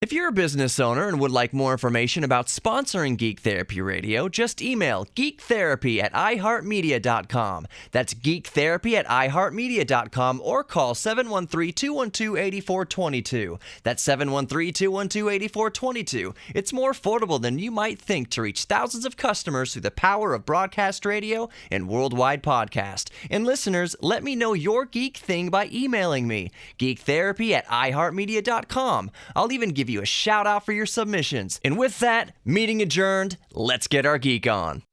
If you're a business owner and would like more information about sponsoring Geek Therapy Radio, just email geektherapy@iheartmedia.com. That's geektherapy@iheartmedia.com or call 713-212-8422. That's 713-212-8422. It's more affordable than you might think to reach thousands of customers through the power of broadcast radio and worldwide podcast. And listeners, let me know your geek thing by emailing me, geektherapy@iheartmedia.com. I'll even give you a shout out for your submissions. And with that, meeting adjourned, let's get our geek on.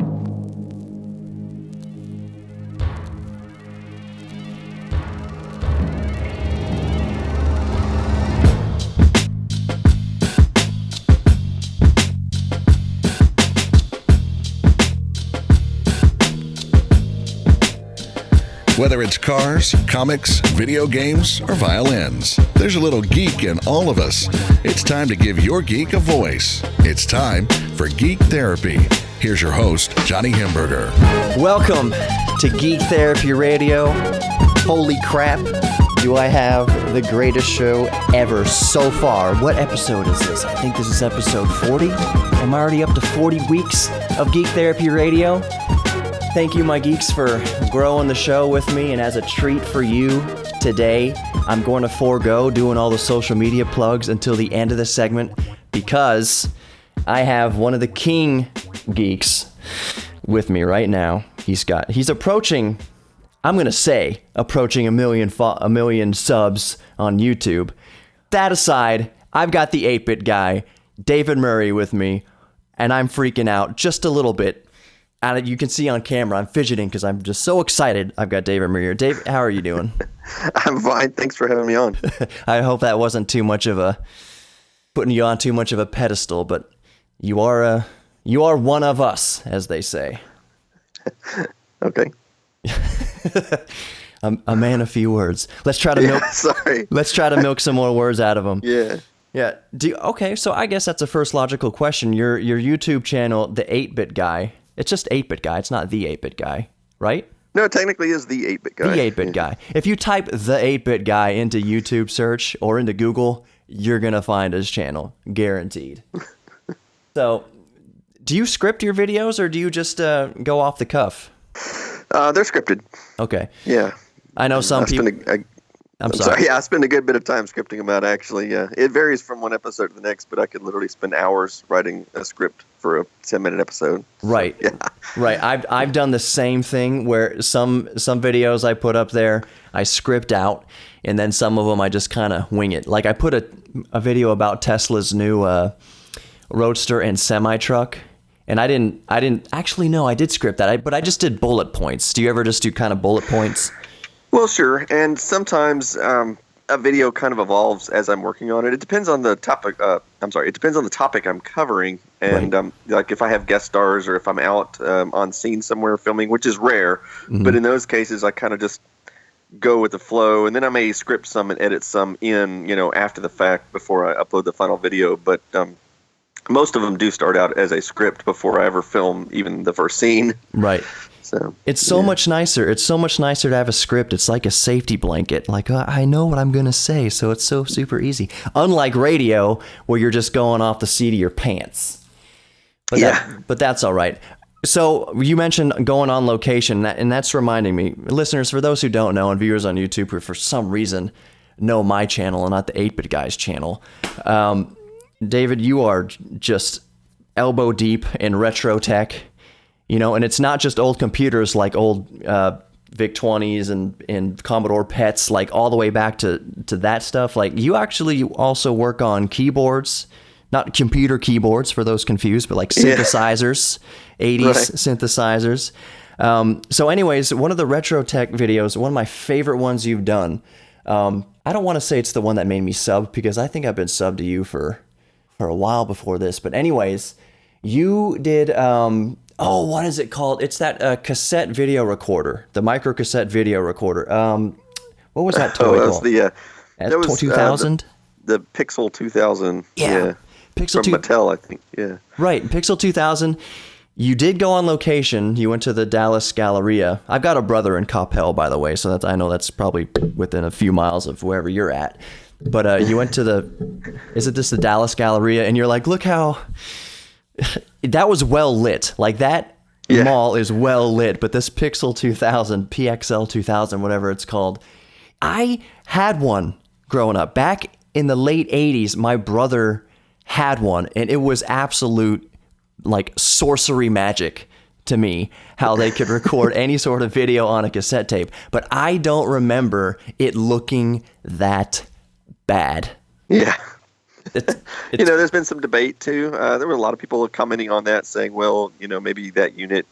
Whether it's cars, comics, video games, or violins, there's a little geek in all of us. It's time to give your geek a voice. It's time for Geek Therapy. Here's your host, Johnny Himberger. Welcome to Geek Therapy Radio. Holy crap, do I have the greatest show ever so far. What episode is this? I think this is episode 40. I'm already up to 40 weeks of Geek Therapy Radio. Thank you, my geeks, for growing the show with me, and as a treat for you today, I'm going to forego doing all the social media plugs until the end of the segment because I have one of the king geeks with me right now. He's approaching, I'm going to say, approaching a million subs on YouTube. That aside, I've got the 8-bit guy, David Murray, with me, and I'm freaking out just a little bit. And you can see on camera, I'm fidgeting because I'm just so excited. I've got David Murray here. Dave, how are you doing? I'm fine. Thanks for having me on. I hope that wasn't putting you on too much of a pedestal, but you are one of us, as they say. Okay. A man of few words. Let's try to milk some more words out of him. Yeah. Yeah. Okay, so I guess that's the first logical question. Your YouTube channel, the 8-bit guy. It's just 8-bit guy. It's not the 8-bit guy, right? No, it technically is the 8-bit guy. The 8-bit guy. If you type the 8-bit guy into YouTube search or into Google, you're going to find his channel. Guaranteed. So, do you script your videos or do you just go off the cuff? They're scripted. Okay. Yeah. I know some people... I'm sorry. Yeah, I spend a good bit of time scripting them out, actually. Yeah. It varies from one episode to the next, but I could literally spend hours writing a script for a 10-minute episode. Right. So, yeah. Right. I've done the same thing where some videos I put up there, I script out, and then some of them I just kind of wing it. Like I put a video about Tesla's new Roadster and semi-truck, and I didn't actually, no, I did script that, but I just did bullet points. Do you ever just do kind of bullet points? Well, sure. And sometimes a video kind of evolves as I'm working on it. It depends on the topic. It depends on the topic I'm covering. And right. Like if I have guest stars or if I'm out on scene somewhere filming, which is rare. Mm-hmm. But in those cases, I kind of just go with the flow. And then I may script some and edit some in, after the fact before I upload the final video. But most of them do start out as a script before I ever film even the first scene. Right. So it's so much nicer. It's so much nicer to have a script. It's like a safety blanket. Like, I know what I'm going to say, so it's so super easy. Unlike radio, where you're just going off the seat of your pants. But that's all right. So you mentioned going on location, and that's reminding me. Listeners, for those who don't know, and viewers on YouTube who for some reason know my channel and not the 8-bit guy's channel, David, you are just elbow deep in retro tech. And it's not just old computers like old VIC-20s and Commodore PETs, like all the way back to that stuff. Like you actually also work on keyboards, not computer keyboards for those confused, but like synthesizers, 80s right. synthesizers. So anyways, one of the retro tech videos, one of my favorite ones you've done. I don't want to say it's the one that made me sub because I think I've been subbed to you for a while before this. But anyways, you did... what is it called? It's that cassette video recorder, the micro cassette video recorder. What was that toy called? That was 2000? The Pixel 2000. Yeah. Pixel from Mattel, I think. Yeah. Right, Pixel 2000. You did go on location. You went to the Dallas Galleria. I've got a brother in Coppell, by the way, so I know that's probably within a few miles of wherever you're at. But you went to is it just the Dallas Galleria, and you're like, look how that was well lit. Like that mall is well lit, but this Pixel 2000, PXL 2000, whatever it's called, I had one growing up. Back in the late 80s, my brother had one, and it was absolute like sorcery magic to me, how they could record any sort of video on a cassette tape. But I don't remember it looking that bad. Yeah. It's, there's been some debate too. There were a lot of people commenting on that, saying, well, maybe that unit,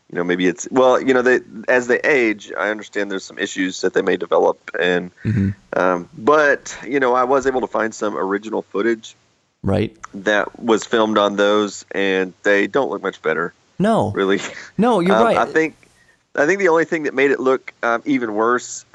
maybe it's, well, as they age, I understand there's some issues that they may develop. And, but, I was able to find some original footage. Right. That was filmed on those, and they don't look much better. No. Really. No, you're right. I think the only thing that made it look even worse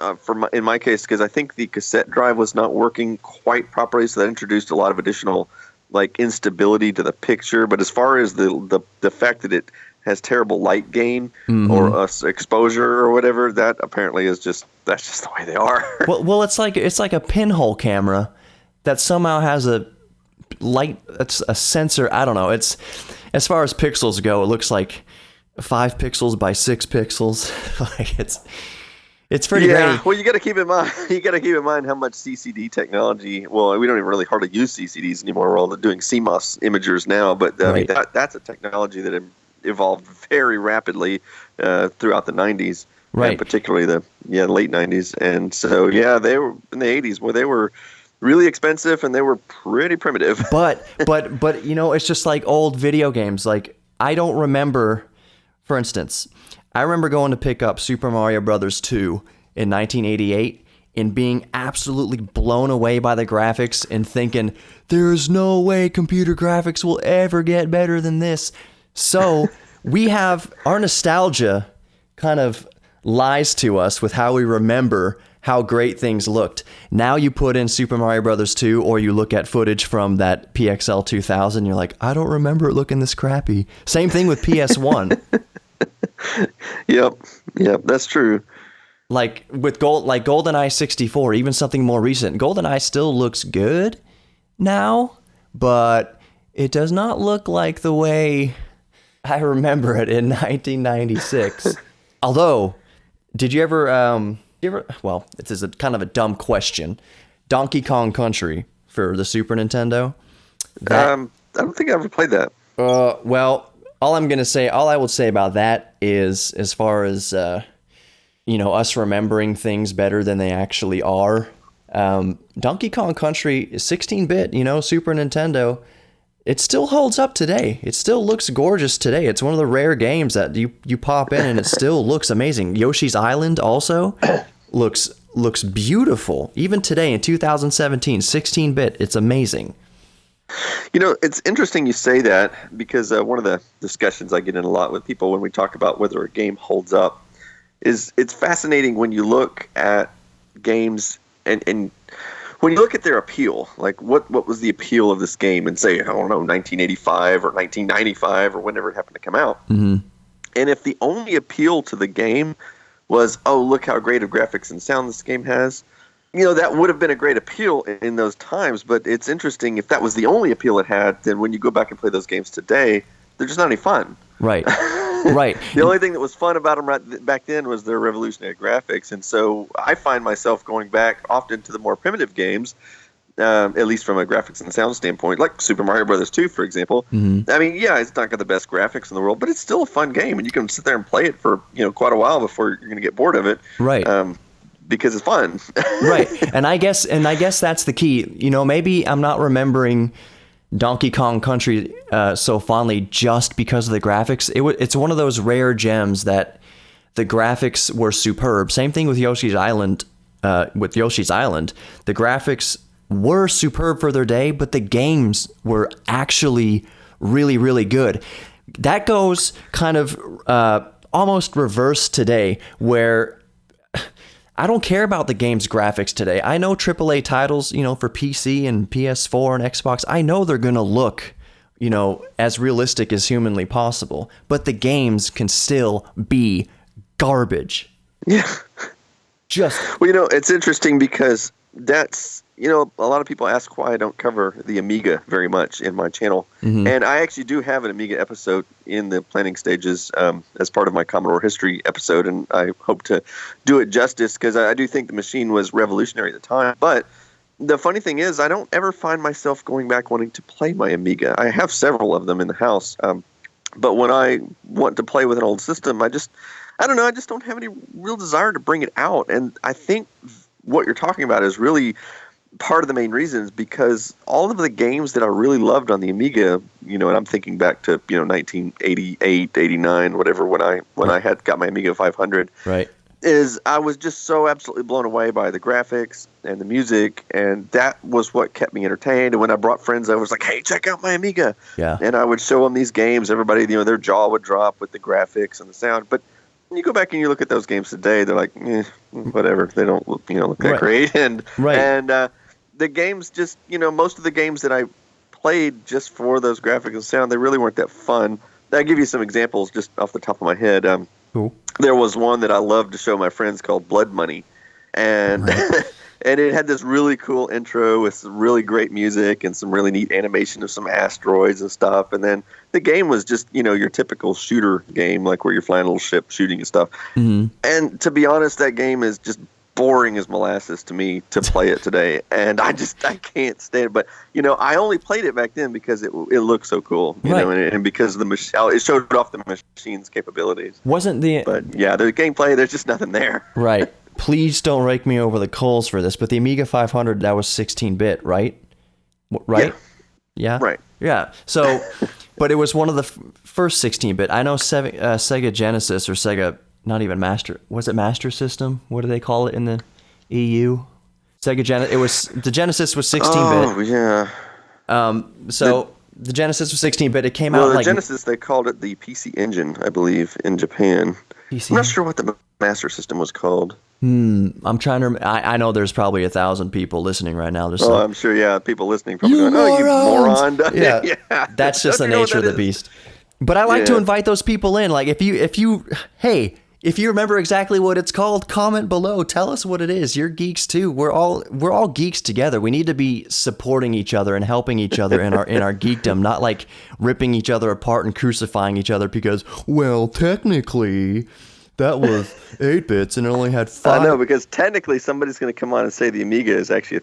in my case, because I think the cassette drive was not working quite properly, so that introduced a lot of additional like instability to the picture. But as far as the fact that it has terrible light gain or exposure or whatever, that apparently that's just the way they are. well, it's like a pinhole camera that somehow has a light. It's a sensor. I don't know. It's, as far as pixels go, it looks like 5 pixels by 6 pixels. Like it's pretty grainy. Well, you got to keep in mind how much CCD technology. Well, we don't even really hardly use CCDs anymore. We're all doing CMOS imagers now, but I mean that's a technology that evolved very rapidly throughout the 90s, right? And particularly the late 90s, and so they were in the 80s where they were really expensive and they were pretty primitive. But it's just like old video games. Like I don't remember. For instance, I remember going to pick up Super Mario Brothers 2 in 1988 and being absolutely blown away by the graphics and thinking, there's no way computer graphics will ever get better than this. So we have our nostalgia kind of lies to us with how we remember how great things looked. Now you put in Super Mario Brothers 2 or you look at footage from that PXL 2000, you're like, I don't remember it looking this crappy. Same thing with PS1. Yep, that's true. Like with GoldenEye 64, even something more recent. GoldenEye still looks good now, but it does not look like the way I remember it in 1996. Although, did you ever well, this is kind of a dumb question. Donkey Kong Country for the Super Nintendo? I don't think I ever played that. Well, all I will say about that is, as far as us remembering things better than they actually are, Donkey Kong Country is 16-bit, Super Nintendo. It still holds up today. It still looks gorgeous today. It's one of the rare games that you pop in and it still looks amazing. Yoshi's Island also looks beautiful. Even today in 2017, 16-bit, it's amazing. It's interesting you say that, because one of the discussions I get in a lot with people when we talk about whether a game holds up is it's fascinating when you look at games and when you look at their appeal, like what was the appeal of this game and say, I don't know, 1985 or 1995 or whenever it happened to come out. Mm-hmm. And if the only appeal to the game was, oh, look how great of graphics and sound this game has, that would have been a great appeal in those times. But it's interesting, if that was the only appeal it had, then when you go back and play those games today, they're just not any fun. Right. Right. The only thing that was fun about them back then was their revolutionary graphics. And so I find myself going back often to the more primitive games, at least from a graphics and sound standpoint, like Super Mario Brothers 2, for example. Mm-hmm. I mean, it's not got the best graphics in the world, but it's still a fun game, and you can sit there and play it for quite a while before you're going to get bored of it. Right. Because it's fun. Right. And I guess that's the key. Maybe I'm not remembering Donkey Kong Country so fondly just because of the graphics. It's one of those rare gems that the graphics were superb. Same thing with Yoshi's Island. The graphics were superb for their day, but the games were actually really, really good. That goes kind of almost reverse today, where I don't care about the game's graphics today. I know AAA titles, for PC and PS4 and Xbox, I know they're going to look, as realistic as humanly possible. But the games can still be garbage. Yeah. Just. Well, it's interesting because that's, a lot of people ask why I don't cover the Amiga very much in my channel. And I actually do have an Amiga episode in the planning stages as part of my Commodore history episode, and I hope to do it justice because I do think the machine was revolutionary at the time. But the funny thing is, I don't ever find myself going back wanting to play my Amiga. I have several of them in the house, but when I want to play with an old system, I don't know, I just don't have any real desire to bring it out. And I think what you're talking about is really part of the main reasons, because all of the games that I really loved on the Amiga, and I'm thinking back to 1988, 89, whatever, when I had got my Amiga 500, right, is I was just so absolutely blown away by the graphics and the music, and that was what kept me entertained. And when I brought friends, I was like, "Hey, check out my Amiga!" Yeah, and I would show them these games. Everybody, their jaw would drop with the graphics and the sound, but when you go back and you look at those games today, they're like, whatever. They don't look that great. And the games just, most of the games that I played just for those graphics and sound, they really weren't that fun. I'll give you some examples just off the top of my head. Cool. There was one that I loved to show my friends called Blood Money. And and it had this really cool intro with some really great music and some really neat animation of some asteroids and stuff. And then the game was just, your typical shooter game, like where you're flying a little ship shooting and stuff. And to be honest, that game is just boring as molasses to me to play it today. And I can't stand it. But, I only played it back then because it looked so cool, and because of it showed off the machine's capabilities. But yeah, the gameplay, there's just nothing there. Right. Please don't rake me over the coals for this, but the Amiga 500, that was 16-bit, right? Right? Yeah? Right. Yeah. So, but it was one of the first 16-bit. I know Sega Genesis or Sega, not even Master, was it Master System? What do they call it in the EU? Sega Genesis, the Genesis was 16-bit. Oh, yeah. The Genesis was 16-bit. It came out Well, the like... Genesis, they called it the PC Engine, I believe, in Japan. I'm not sure what the Master System was called. I'm trying to... I know there's probably 1,000 people listening right now. I'm sure, yeah. People listening probably going, "Oh, you moron." Yeah. Yeah. That's just the nature of the beast. But I like to invite those people in. Like, if you remember exactly what it's called, comment below. Tell us what it is. You're geeks too. We're all geeks together. We need to be supporting each other and helping each other in our geekdom, not like ripping each other apart and crucifying each other because, well, technically that was 8 bits and it only had 5. I know, because technically somebody's going to come on and say the Amiga is actually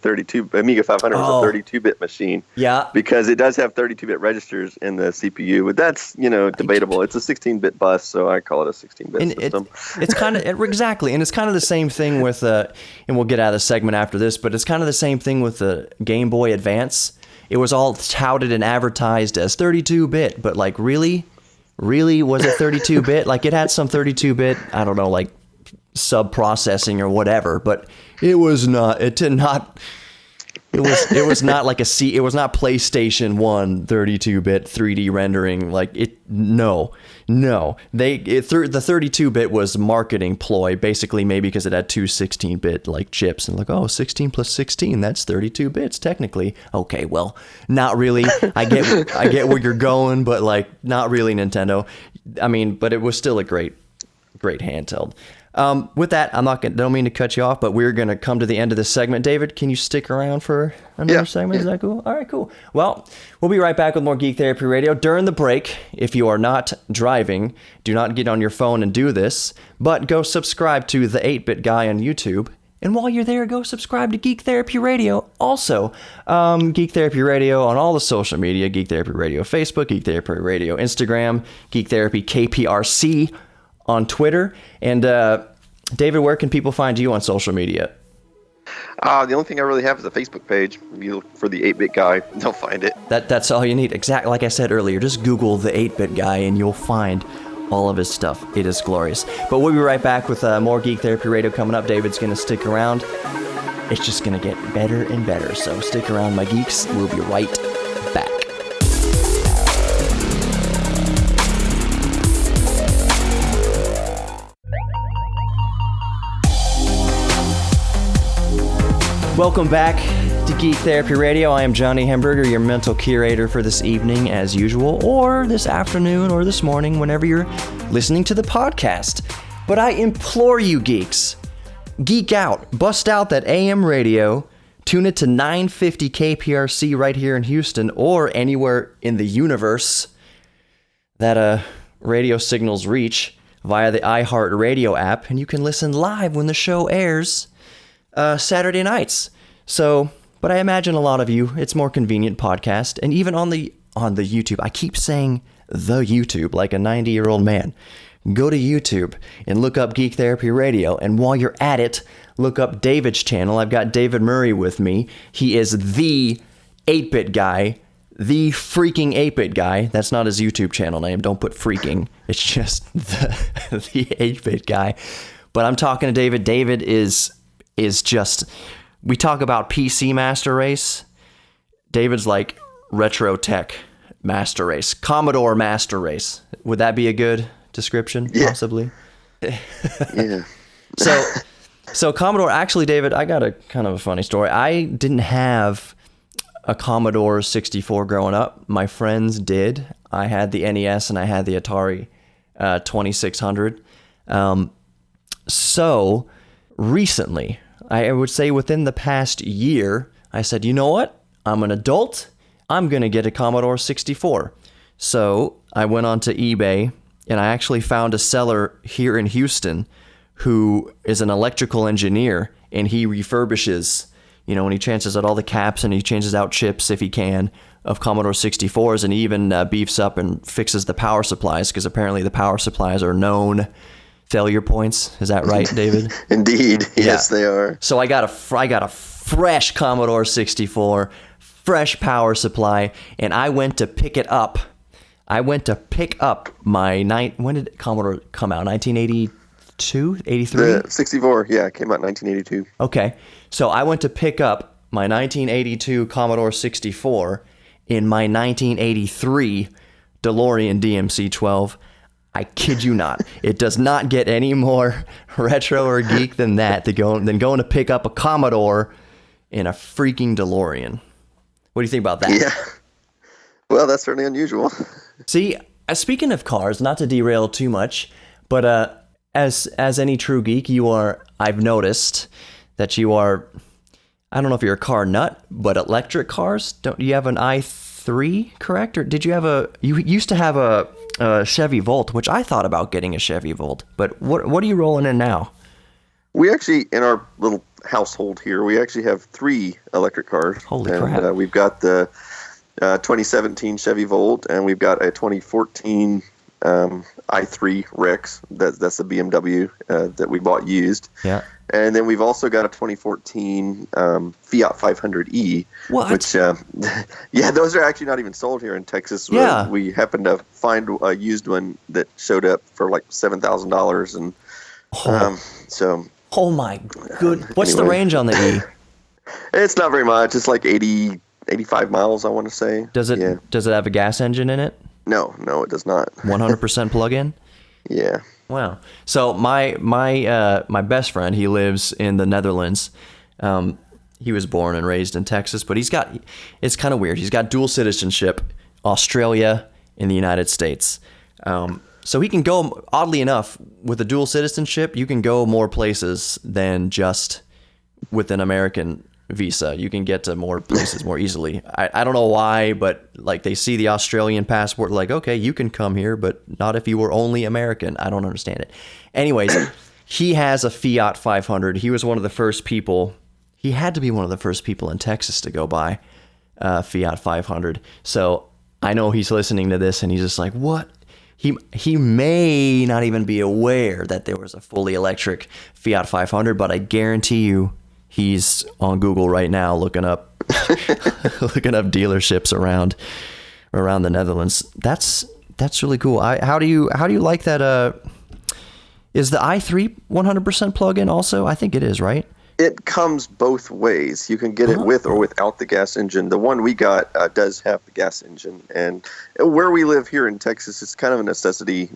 Amiga 500 was a 32-bit machine. Yeah. Because it does have 32-bit registers in the CPU, but that's, debatable. It's a 16-bit bus, so I call it a 16-bit system. It's kind of, exactly, and it's kind of the same thing with, and we'll get out of the segment after this, but it's kind of the same thing with the Game Boy Advance. It was all touted and advertised as 32-bit, but like, really was it 32-bit? Like, it had some 32-bit, I don't know, like sub-processing or whatever, but it was not like it was not PlayStation 1 32-bit 3D rendering. Like, the 32-bit was marketing ploy, basically, maybe because it had two 16-bit like chips, and like, oh, 16 plus 16, that's 32 bits technically. Okay, well, not really. I get where you're going, but like, not really, Nintendo. I mean, but it was still a great handheld. With that, don't mean to cut you off, but we're going to come to the end of this segment. David, can you stick around for another segment? Is that cool? All right, cool. Well, we'll be right back with more Geek Therapy Radio. During the break, if you are not driving, do not get on your phone and do this, but go subscribe to The 8-Bit Guy on YouTube. And while you're there, go subscribe to Geek Therapy Radio. Also, Geek Therapy Radio on all the social media, Geek Therapy Radio Facebook, Geek Therapy Radio Instagram, Geek Therapy KPRC on Twitter. And David, where can people find you on social media? The only thing I really have is a Facebook page. If you look for the 8-Bit Guy, they'll find it. That's all you need. Exactly like I said earlier, just Google the 8-Bit Guy and you'll find all of his stuff. It is glorious. But we'll be right back with more Geek Therapy Radio coming up. David's going to stick around. It's just going to get better and better. So stick around, my geeks. We'll be right back. Welcome back to Geek Therapy Radio. I am Johnny Hamburger, your mental curator for this evening, as usual, or this afternoon, or this morning, whenever you're listening to the podcast. But I implore you, geeks, geek out, bust out that AM radio, Tune it to 950 KPRC right here in Houston or anywhere in the universe that radio signals reach via the iHeartRadio app, and you can listen live when the show airs Saturday nights. So, but I imagine a lot of you, it's more convenient podcast, and even on the YouTube, I keep saying the YouTube like a 90-year-old man. Go to YouTube and look up Geek Therapy Radio, and while you're at it, look up David's channel. I've got David Murray with me. He is the 8-bit guy, the freaking 8-bit guy. That's not his YouTube channel name. Don't put freaking. It's just the 8-bit guy. But I'm talking to David. David is just, we talk about PC Master Race. David's like retro tech Master Race, Commodore Master Race. Would that be a good description? Yeah. Possibly? Yeah. So Commodore, actually, David, I got a kind of a funny story. I didn't have a Commodore 64 growing up. My friends did. I had the NES and I had the Atari 2600. So recently, I would say within the past year, I said, you know what? I'm an adult. I'm going to get a Commodore 64. So I went onto eBay and I actually found a seller here in Houston who is an electrical engineer, and he refurbishes, and he changes out all the caps and he changes out chips if he can of Commodore 64s, and he even beefs up and fixes the power supplies, because apparently the power supplies are known failure points. Is that right, David? Indeed. Yes, they are. So I got a fresh Commodore 64, fresh power supply, and I went to pick it up. When did Commodore come out? 1982, 83? The 64, yeah, it came out in 1982. Okay, so I went to pick up my 1982 Commodore 64 in my 1983 DeLorean DMC-12. I kid you not. It does not get any more retro or geek than that, than going to pick up a Commodore in a freaking DeLorean. What do you think about that? Yeah. Well, that's certainly unusual. See, speaking of cars, not to derail too much, but as any true geek, I've noticed that you are, I don't know if you're a car nut, but electric cars, don't you have an i3, correct? Or did you have you used to have a Chevy Volt, which I thought about getting a Chevy Volt, but what are you rolling in now? We actually, in our little household here, we actually have 3 electric cars. Holy crap. We've got the 2017 Chevy Volt, and we've got a 2014 i3 Rex. That's the BMW that we bought used. Yeah. And then we've also got a 2014 Fiat 500e. What? Which, yeah, those are actually not even sold here in Texas. Yeah. We happened to find a used one that showed up for like $7,000, and so. Oh my good! What's anyway. the range on the E? It's not very much. It's like 85 miles, I want to say. Does it have a gas engine in it? No, it does not. 100% plug-in? Yeah. Wow. So my best friend, he lives in the Netherlands. He was born and raised in Texas, but it's kind of weird. He's got dual citizenship, Australia and the United States. So he can go, oddly enough, with a dual citizenship, you can go more places than just with an American visa. You can get to more places more easily. I don't know why, but like they see the Australian passport, like, okay, you can come here, but not if you were only American. I don't understand it. Anyways, he has a Fiat 500. He was one of the first people. He had to be one of the first people in Texas to go buy Fiat 500. So I know he's listening to this and he's just like, what? He may not even be aware that there was a fully electric Fiat 500, but I guarantee you he's on Google right now looking up dealerships around the Netherlands. That's really cool. How do you like that? Is the i3 100% plug-in also? I think it is, right? It comes both ways. You can get it with or without the gas engine. The one we got does have the gas engine. And where we live here in Texas, it's kind of a necessity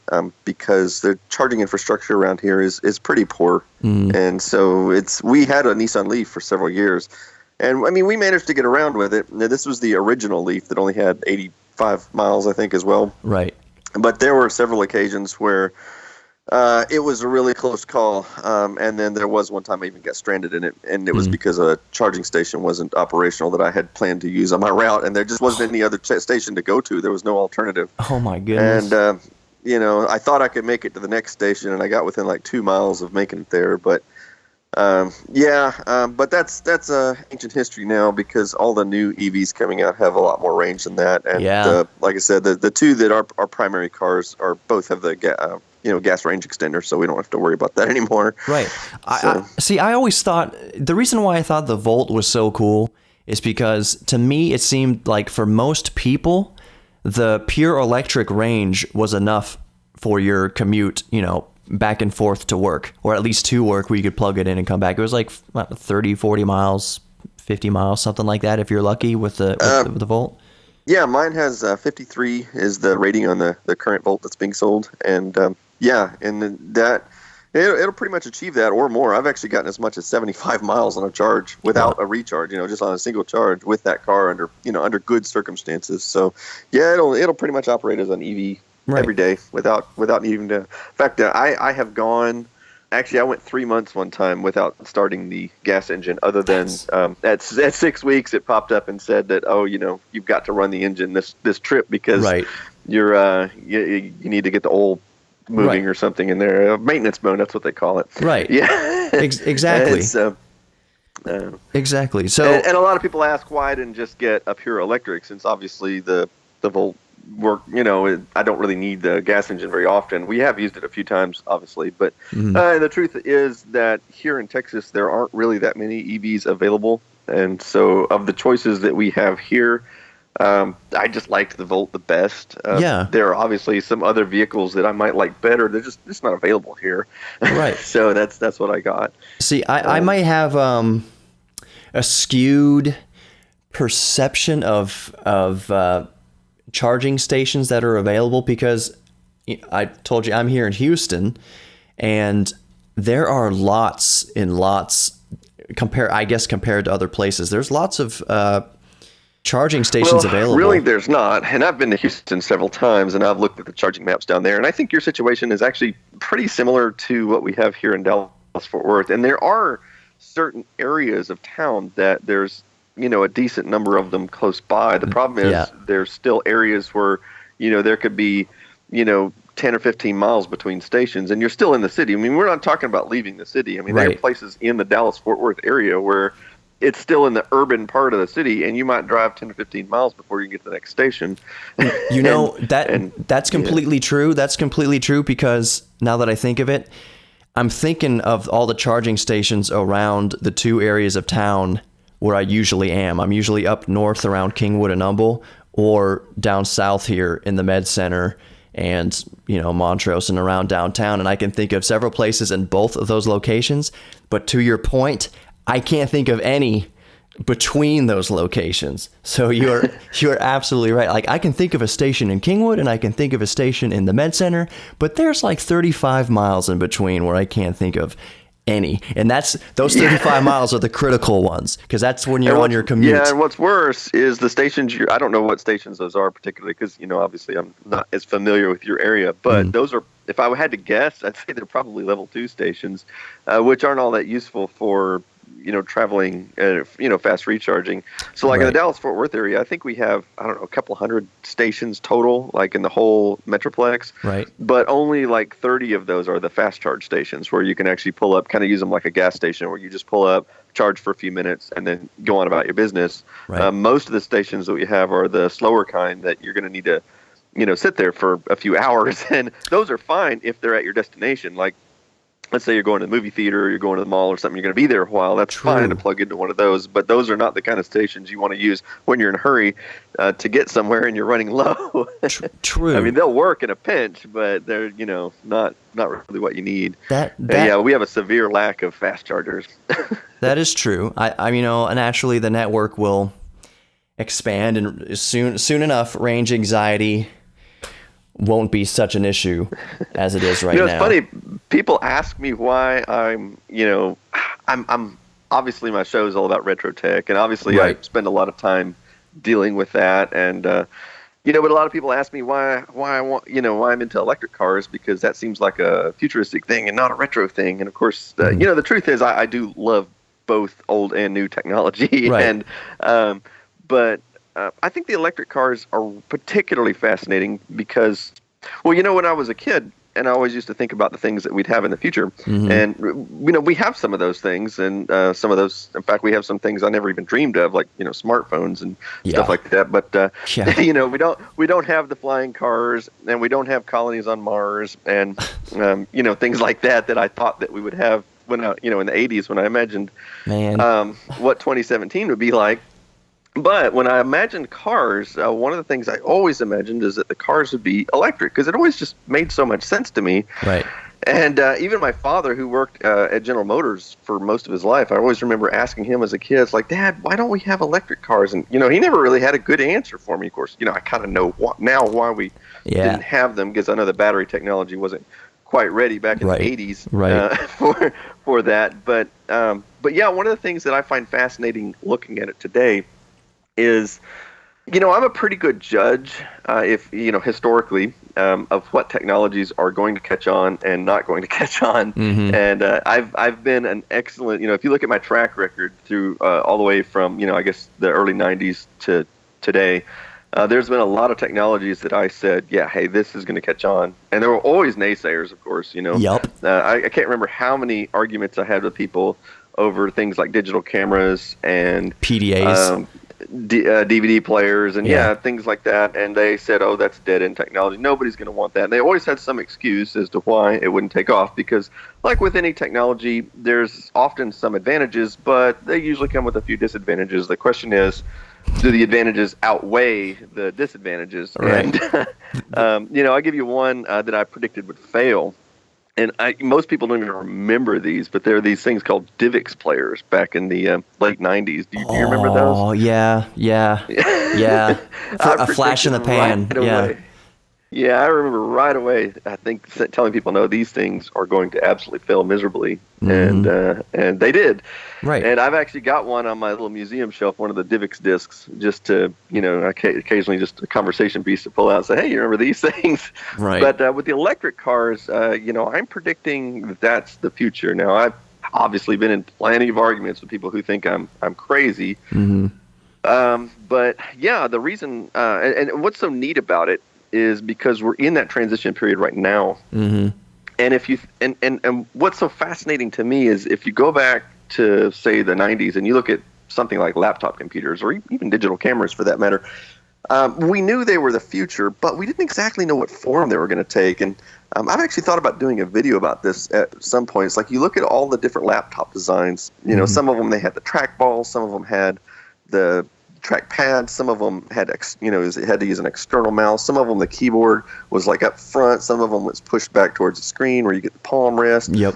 because the charging infrastructure around here is pretty poor. And so we had a Nissan Leaf for several years. And, I mean, we managed to get around with it. Now, this was the original Leaf that only had 85 miles, I think, as well. Right. But there were several occasions where It was a really close call, and then there was one time I even got stranded in it, and it was Mm. because a charging station wasn't operational that I had planned to use on my route, and there just wasn't any other station to go to. There was no alternative. Oh my goodness. And I thought I could make it to the next station, and I got within like 2 miles of making it there. But but that's ancient history now, because all the new EVs coming out have a lot more range than that. And Yeah. like I said, the two that are our primary cars are both have the gas range extender, so we don't have to worry about that anymore. Right. I always thought the reason why I thought the Volt was so cool is because to me it seemed like for most people the pure electric range was enough for your commute, back and forth to work, or at least to work where you could plug it in and come back. It was like 30, 40 miles, 50 miles, something like that if you're lucky with the Volt. Yeah, mine has 53 is the rating on the current Volt that's being sold, and that it'll pretty much achieve that or more. I've actually gotten as much as 75 miles on a charge without a recharge, just on a single charge with that car under good circumstances. So yeah, it'll pretty much operate as an EV every day without needing to. In fact, I have gone. Actually, I went 3 months one time without starting the gas engine. Other than at 6 weeks, it popped up and said that you've got to run the engine this trip because you're you need to get the oil moving or something in there. Maintenance mode, that's what they call it. Right. Yeah. Exactly. Exactly. So and a lot of people ask why I didn't just get a pure electric, since obviously the Volt work. I don't really need the gas engine very often. We have used it a few times, obviously, but the truth is that here in Texas there aren't really that many EVs available, and so of the choices that we have here, I just liked the Volt the best. There are obviously some other vehicles that I might like better. They're just not available here. Right. So that's what I got. See, I might have a skewed perception of charging stations that are available, because I told you I'm here in Houston, and there are lots and lots compared to other places. There's lots of charging stations available. Really, there's not. And I've been to Houston several times, and I've looked at the charging maps down there, and I think your situation is actually pretty similar to what we have here in Dallas-Fort Worth. And there are certain areas of town that there's a decent number of them close by. The problem is there's still areas where there could be 10 or 15 miles between stations, and you're still in the city. I mean, we're not talking about leaving the city. I mean, there are places in the Dallas-Fort Worth area where it's still in the urban part of the city, and you might drive 10 or 15 miles before you get to the next station. That's completely true. That's completely true, because now that I think of it, I'm thinking of all the charging stations around the two areas of town where I usually am. I'm usually up north around Kingwood and Humble, or down south here in the Med Center and Montrose and around downtown. And I can think of several places in both of those locations. But to your point, I can't think of any between those locations. So you're absolutely right. Like, I can think of a station in Kingwood and I can think of a station in the Med Center, but there's like 35 miles in between where I can't think of any. And those 35 miles are the critical ones, because that's when you're on your commute. Yeah, and what's worse is the stations. I don't know what stations those are particularly, because obviously I'm not as familiar with your area, but those are, if I had to guess, I'd say they're probably level 2 stations, which aren't all that useful for traveling, fast recharging. So like in the Dallas-Fort Worth area, I think we have, a couple hundred stations total, like in the whole Metroplex. Right. But only like 30 of those are the fast charge stations, where you can actually pull up, kind of use them like a gas station, where you just pull up, charge for a few minutes, and then go on about your business. Right. Most of the stations that we have are the slower kind that you're going to need to, sit there for a few hours. And those are fine if they're at your destination. Like, let's say you're going to the movie theater or you're going to the mall or something, you're going to be there a while. That's fine to plug into one of those, but those are not the kind of stations you want to use when you're in a hurry to get somewhere and you're running low. True. I mean, they'll work in a pinch, but they're, not really what you need. We have a severe lack of fast chargers. That is true. Naturally the network will expand, and soon enough, range anxiety won't be such an issue as it is right now. It's funny. People ask me why I'm obviously my show is all about retro tech, and obviously I spend a lot of time dealing with that, and But a lot of people ask me why I want, why I'm into electric cars, because that seems like a futuristic thing and not a retro thing. And of course, the truth is I do love both old and new technology. Right. And but I think the electric cars are particularly fascinating because, well, when I was a kid, and I always used to think about the things that we'd have in the future. And, we have some of those things, and some of those, in fact, we have some things I never even dreamed of, like, smartphones and stuff like that. But, we don't have the flying cars, and we don't have colonies on Mars, and, things like that I thought that we would have when, in the 80s, when I imagined what 2017 would be like. But when I imagined cars, one of the things I always imagined is that the cars would be electric, because it always just made so much sense to me. Right. And even my father, who worked at General Motors for most of his life, I always remember asking him as a kid, it's like, Dad, why don't we have electric cars? And, he never really had a good answer for me. Of course, I kind of know now why we didn't have them, because I know the battery technology wasn't quite ready back in the 80s for that. But yeah, one of the things that I find fascinating looking at it today is, I'm a pretty good judge, historically, of what technologies are going to catch on and not going to catch on. And I've been an excellent, if you look at my track record through all the way from, I guess the early 90s to today, there's been a lot of technologies that I said, hey, this is going to catch on. And there were always naysayers, of course, Yep. I can't remember how many arguments I had with people over things like digital cameras and PDAs. DVD players and things like that, and they said, oh, that's dead-end technology, nobody's going to want that. And they always had some excuse as to why it wouldn't take off, because like with any technology, there's often some advantages, but they usually come with a few disadvantages. The question is, do the advantages outweigh the disadvantages? Right. And I'll give you one that I predicted would fail. And most people don't even remember these, but there are these things called DivX players back in the late 90s. Do you remember those? Oh, yeah. For a flash in the pan. Yeah, I remember right away, I think, telling people, no, these things are going to absolutely fail miserably. And they did. Right. And I've actually got one on my little museum shelf, one of the DivX discs, just to, occasionally just a conversation piece to pull out and say, hey, you remember these things? Right. But with the electric cars, I'm predicting that's the future. Now, I've obviously been in plenty of arguments with people who think I'm crazy. But yeah, the reason, and what's so neat about it is because we're in that transition period right now. And if you and what's so fascinating to me is if you go back to, say, the 90s and you look at something like laptop computers or even digital cameras for that matter, we knew they were the future, but we didn't exactly know what form they were going to take. And I've actually thought about doing a video about this at some point. It's like you look at all the different laptop designs. Some of them, they had the trackball, some of them had the trackpad, some of them had it had to use an external mouse, some of them the keyboard was like up front, some of them was pushed back towards the screen where you get the palm rest. And there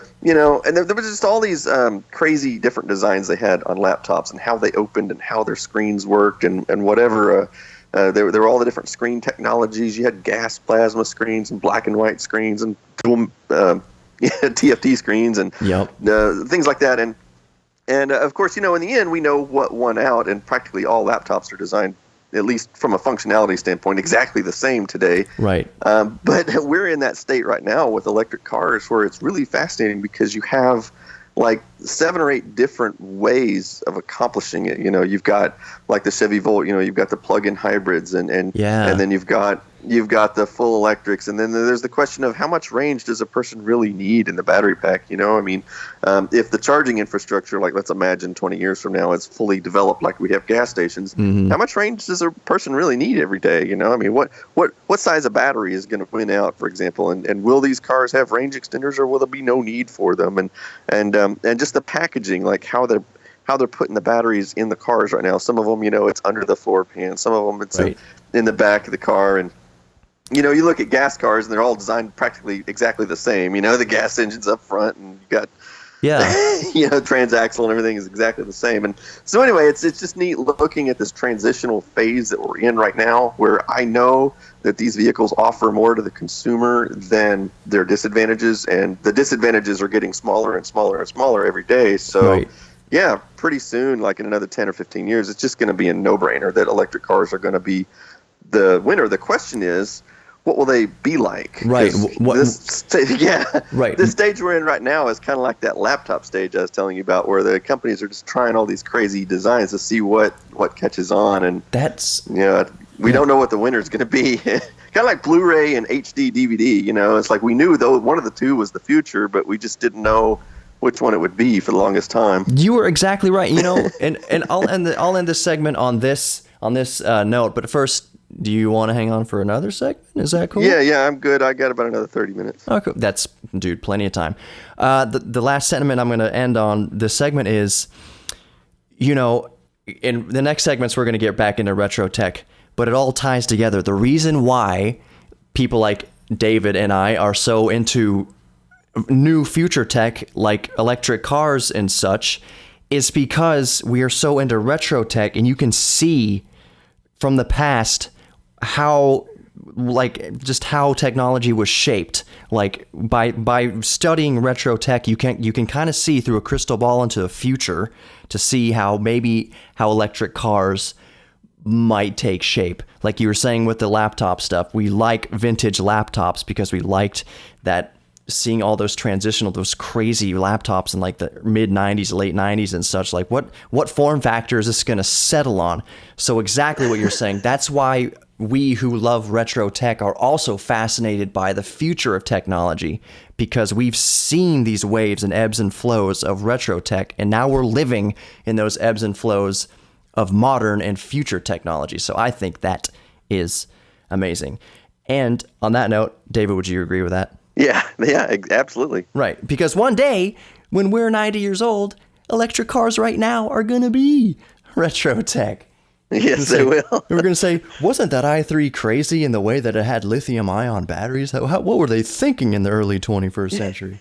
was just all these crazy different designs they had on laptops and how they opened and how their screens worked and whatever. There were all the different screen technologies. You had gas plasma screens and black and white screens and dual TFT screens and things like that. And of course, in the end, we know what won out, and practically all laptops are designed, at least from a functionality standpoint, exactly the same today. Right. But we're in that state right now with electric cars where it's really fascinating because you have like 7 or 8 different ways of accomplishing it. You've got like the Chevy Volt, you've got the plug-in hybrids and then you've got the full electrics, and then there's the question of how much range does a person really need in the battery pack. If the charging infrastructure, like let's imagine 20 years from now, is fully developed like we have gas stations, how much range does a person really need every day? What size of battery is going to win out, for example, and will these cars have range extenders, or will there be no need for them? And just the packaging, like how they're putting the batteries in the cars right now. Some of them, it's under the floor pan. Some of them it's in the back of the car. And you look at gas cars and they're all designed practically exactly the same. The gas engine's up front and you got transaxle and everything is exactly the same. And so anyway, it's just neat looking at this transitional phase that we're in right now, where I know that these vehicles offer more to the consumer than their disadvantages, and the disadvantages are getting smaller and smaller and smaller every day. So yeah, pretty soon, like in another 10 or 15 years, it's just going to be a no-brainer that electric cars are going to be the winner. The question is, what will they be like? Right. This stage we're in right now is kind of like that laptop stage I was telling you about, where the companies are just trying all these crazy designs to see what catches on, and we don't know what the winner is going to be. Kind of like Blu-ray and HD DVD. It's like we knew though one of the two was the future, but we just didn't know which one it would be for the longest time. You were exactly right. And I'll end this segment on this note. But first, do you want to hang on for another segment? Is that cool? Yeah, I'm good. I got about another 30 minutes. Okay, that's plenty of time. The last sentiment I'm going to end on this segment is, in the next segments we're going to get back into retro tech, but it all ties together. The reason why people like David and I are so into new future tech like electric cars and such is because we are so into retro tech, and you can see from the past how technology was shaped. Like by studying retro tech, you can kind of see through a crystal ball into the future to see how electric cars might take shape. Like you were saying with the laptop stuff, we like vintage laptops because we liked that, seeing all those those crazy laptops in like the mid 90s, late 90s and such. Like what form factor is this going to settle on? So exactly what you're saying. That's why we who love retro tech are also fascinated by the future of technology, because we've seen these waves and ebbs and flows of retro tech, and now we're living in those ebbs and flows of modern and future technology. So I think that is amazing. And on that note, David, would you agree with that? Yeah, absolutely. Right, because one day when we're 90 years old, electric cars right now are going to be retro tech. Yes, they will. We're going to say, wasn't that i3 crazy in the way that it had lithium-ion batteries? What were they thinking in the early 21st century?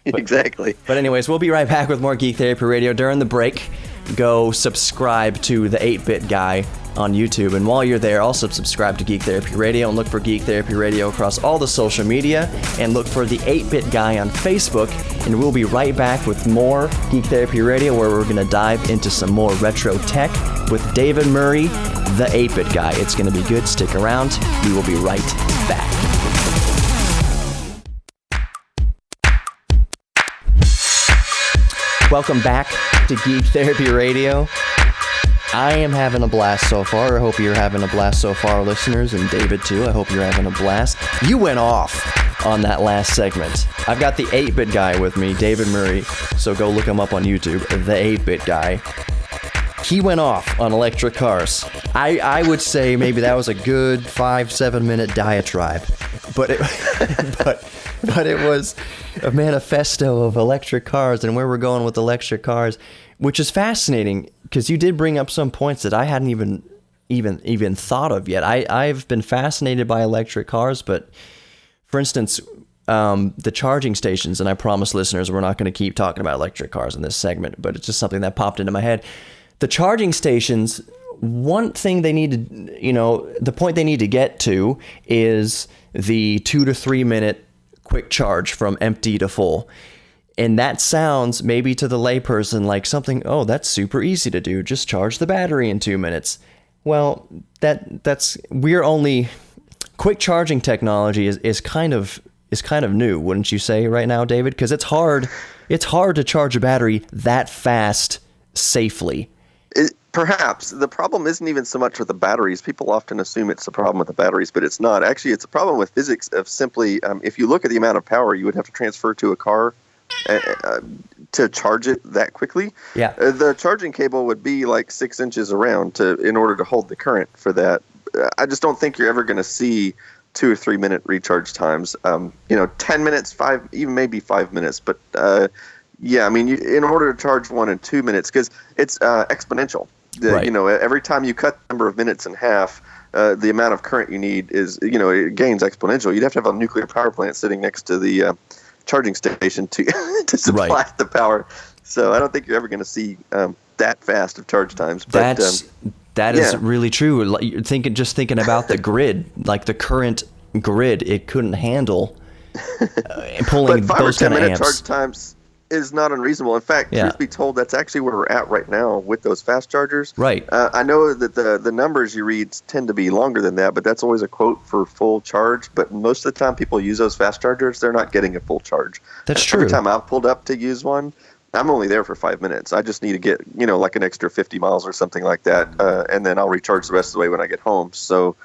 Exactly. But anyways, we'll be right back with more Geek Therapy Radio. During the break, go subscribe to the 8-Bit Guy on YouTube. And while you're there, also subscribe to Geek Therapy Radio and look for Geek Therapy Radio across all the social media, and look for the 8-Bit Guy on Facebook. And we'll be right back with more Geek Therapy Radio, where we're going to dive into some more retro tech with David Murray, the 8-Bit Guy. It's going to be good. Stick around. We will be right back. Welcome back to Geek Therapy Radio. I am having a blast so far. I hope you're having a blast so far, listeners, and David too. I hope you're having a blast. You went off on that last segment. I've got the 8-Bit Guy with me, David Murray, so go look him up on YouTube, the 8-Bit Guy. He went off on electric cars. I would say maybe that was a good 5-7 minute diatribe, but it was a manifesto of electric cars and where we're going with electric cars, which is fascinating because you did bring up some points that I hadn't even thought of yet. I've been fascinated by electric cars, but for instance, the charging stations, and I promise listeners we're not going to keep talking about electric cars in this segment, but it's just something that popped into my head. The charging stations, one thing they need to, the point they need to get to is the 2 to 3 minute quick charge from empty to full. And that sounds maybe to the layperson like something, oh, that's super easy to do. Just charge the battery in 2 minutes. Well, we're only quick charging technology is kind of new, wouldn't you say right now, David? Because it's hard to charge a battery that fast safely. Perhaps. The problem isn't even so much with the batteries. People often assume it's a problem with the batteries, but it's not. Actually, it's a problem with physics of simply, if you look at the amount of power you would have to transfer to a car to charge it that quickly, the charging cable would be like 6 inches around in order to hold the current for that. I just don't think you're ever going to see 2 or 3 minute recharge times. 10 minutes, even maybe 5 minutes, but in order to charge one in 2 minutes, because it's exponential. Right. Every time you cut the number of minutes in half, the amount of current you need it gains exponential. You'd have to have a nuclear power plant sitting next to the charging station to supply the power. So I don't think you're ever going to see that fast of charge times. But, that is really true. Just thinking about the grid, like the current grid, it couldn't handle pulling but 5 those or 10 kind of minute amps. charge times. is not unreasonable. In fact, Yeah. truth be told, that's actually where we're at right now with those fast chargers. Right. I know that the numbers you read tend to be longer than that, but that's always a quote for full charge. But most of the time people use those fast chargers, they're not getting a full charge. That's true. Every time I've pulled up to use one, I'm only there for 5 minutes. I just need to get, like an extra 50 miles or something like that, and then I'll recharge the rest of the way when I get home. So,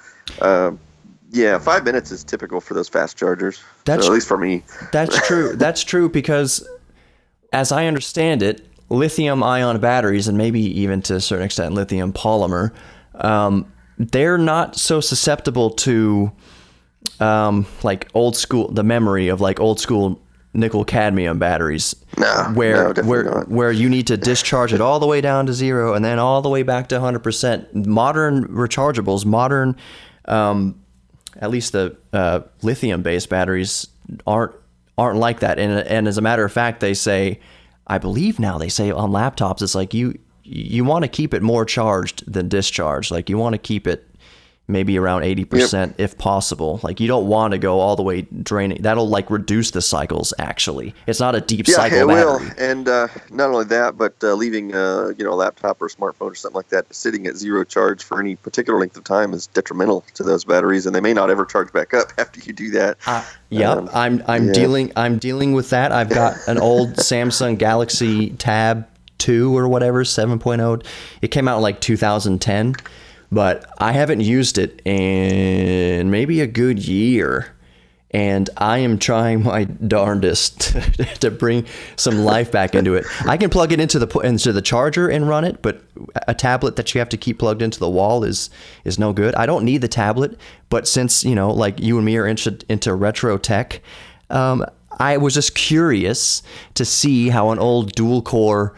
yeah, 5 minutes is typical for those fast chargers, so at least for me. That's true. That's true because, as I understand it, lithium-ion batteries, and maybe even to a certain extent lithium polymer, they're not so susceptible to like old school, the memory of like old school nickel cadmium batteries, where you need to discharge it all the way down to 0 and then all the way back to 100%. Modern rechargeables, at least the lithium-based batteries aren't like that. And as a matter of fact, they say, I believe now they say on laptops, it's like you want to keep it more charged than discharged. Like you want to keep it maybe around 80% if possible. Like you don't want to go all the way draining. That'll like reduce the cycles. Actually, it's not a deep cycle battery. Yeah, it will. And not only that, but leaving a laptop or smartphone or something like that sitting at 0 charge for any particular length of time is detrimental to those batteries, and they may not ever charge back up after you do that. I'm dealing with that. I've got an old Samsung Galaxy Tab 2 or whatever, 7.0. It came out in like 2010. But I haven't used it in maybe a good year, and I am trying my darndest to bring some life back into it. I can plug it into the charger and run it, but a tablet that you have to keep plugged into the wall is no good. I don't need the tablet, but since like you and me are into retro tech, I was just curious to see how an old dual core,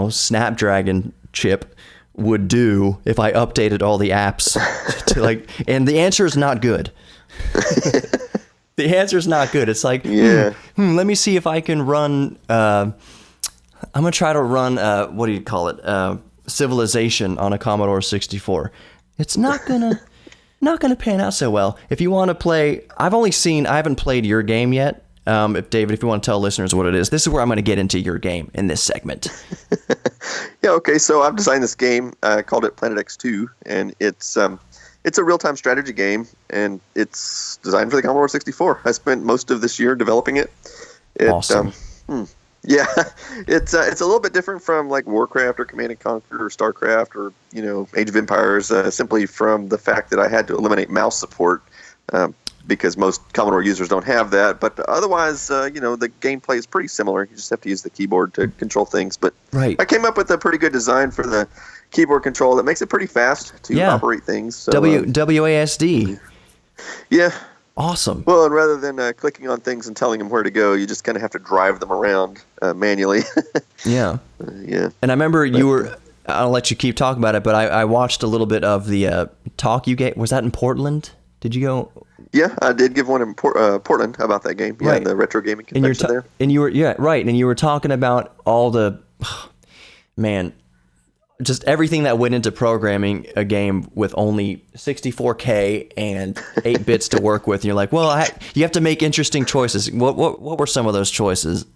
Snapdragon chip would do if I updated all the apps to and the answer is not good. The answer is not good. It's like, let me see if I can run, I'm going to try to run, what do you call it? Civilization on a Commodore 64. It's not going to pan out so well. If you want to play, I haven't played your game yet. If you want to tell listeners what it is, this is where I'm going to get into your game in this segment. Yeah, okay. So I've designed this game. I called it Planet X2, and it's a real-time strategy game, and it's designed for the Commodore 64. I spent most of this year developing it. Awesome. Yeah, it's a little bit different from like Warcraft or Command & Conquer or StarCraft or Age of Empires, simply from the fact that I had to eliminate mouse support. Because most Commodore users don't have that. But otherwise, the gameplay is pretty similar. You just have to use the keyboard to control things. But I came up with a pretty good design for the keyboard control that makes it pretty fast to operate things. So, WASD. Yeah. Awesome. Well, and rather than clicking on things and telling them where to go, you just kind of have to drive them around manually. Yeah. Yeah. And I remember I'll let you keep talking about it, but I watched a little bit of the talk you gave. Was that in Portland? Did you go? Yeah, I did give one in Portland about that game. Yeah, the retro gaming convention there. And you were and you were talking about all the just everything that went into programming a game with only 64K and 8 bits to work with. And you're like, well, you have to make interesting choices. What were some of those choices?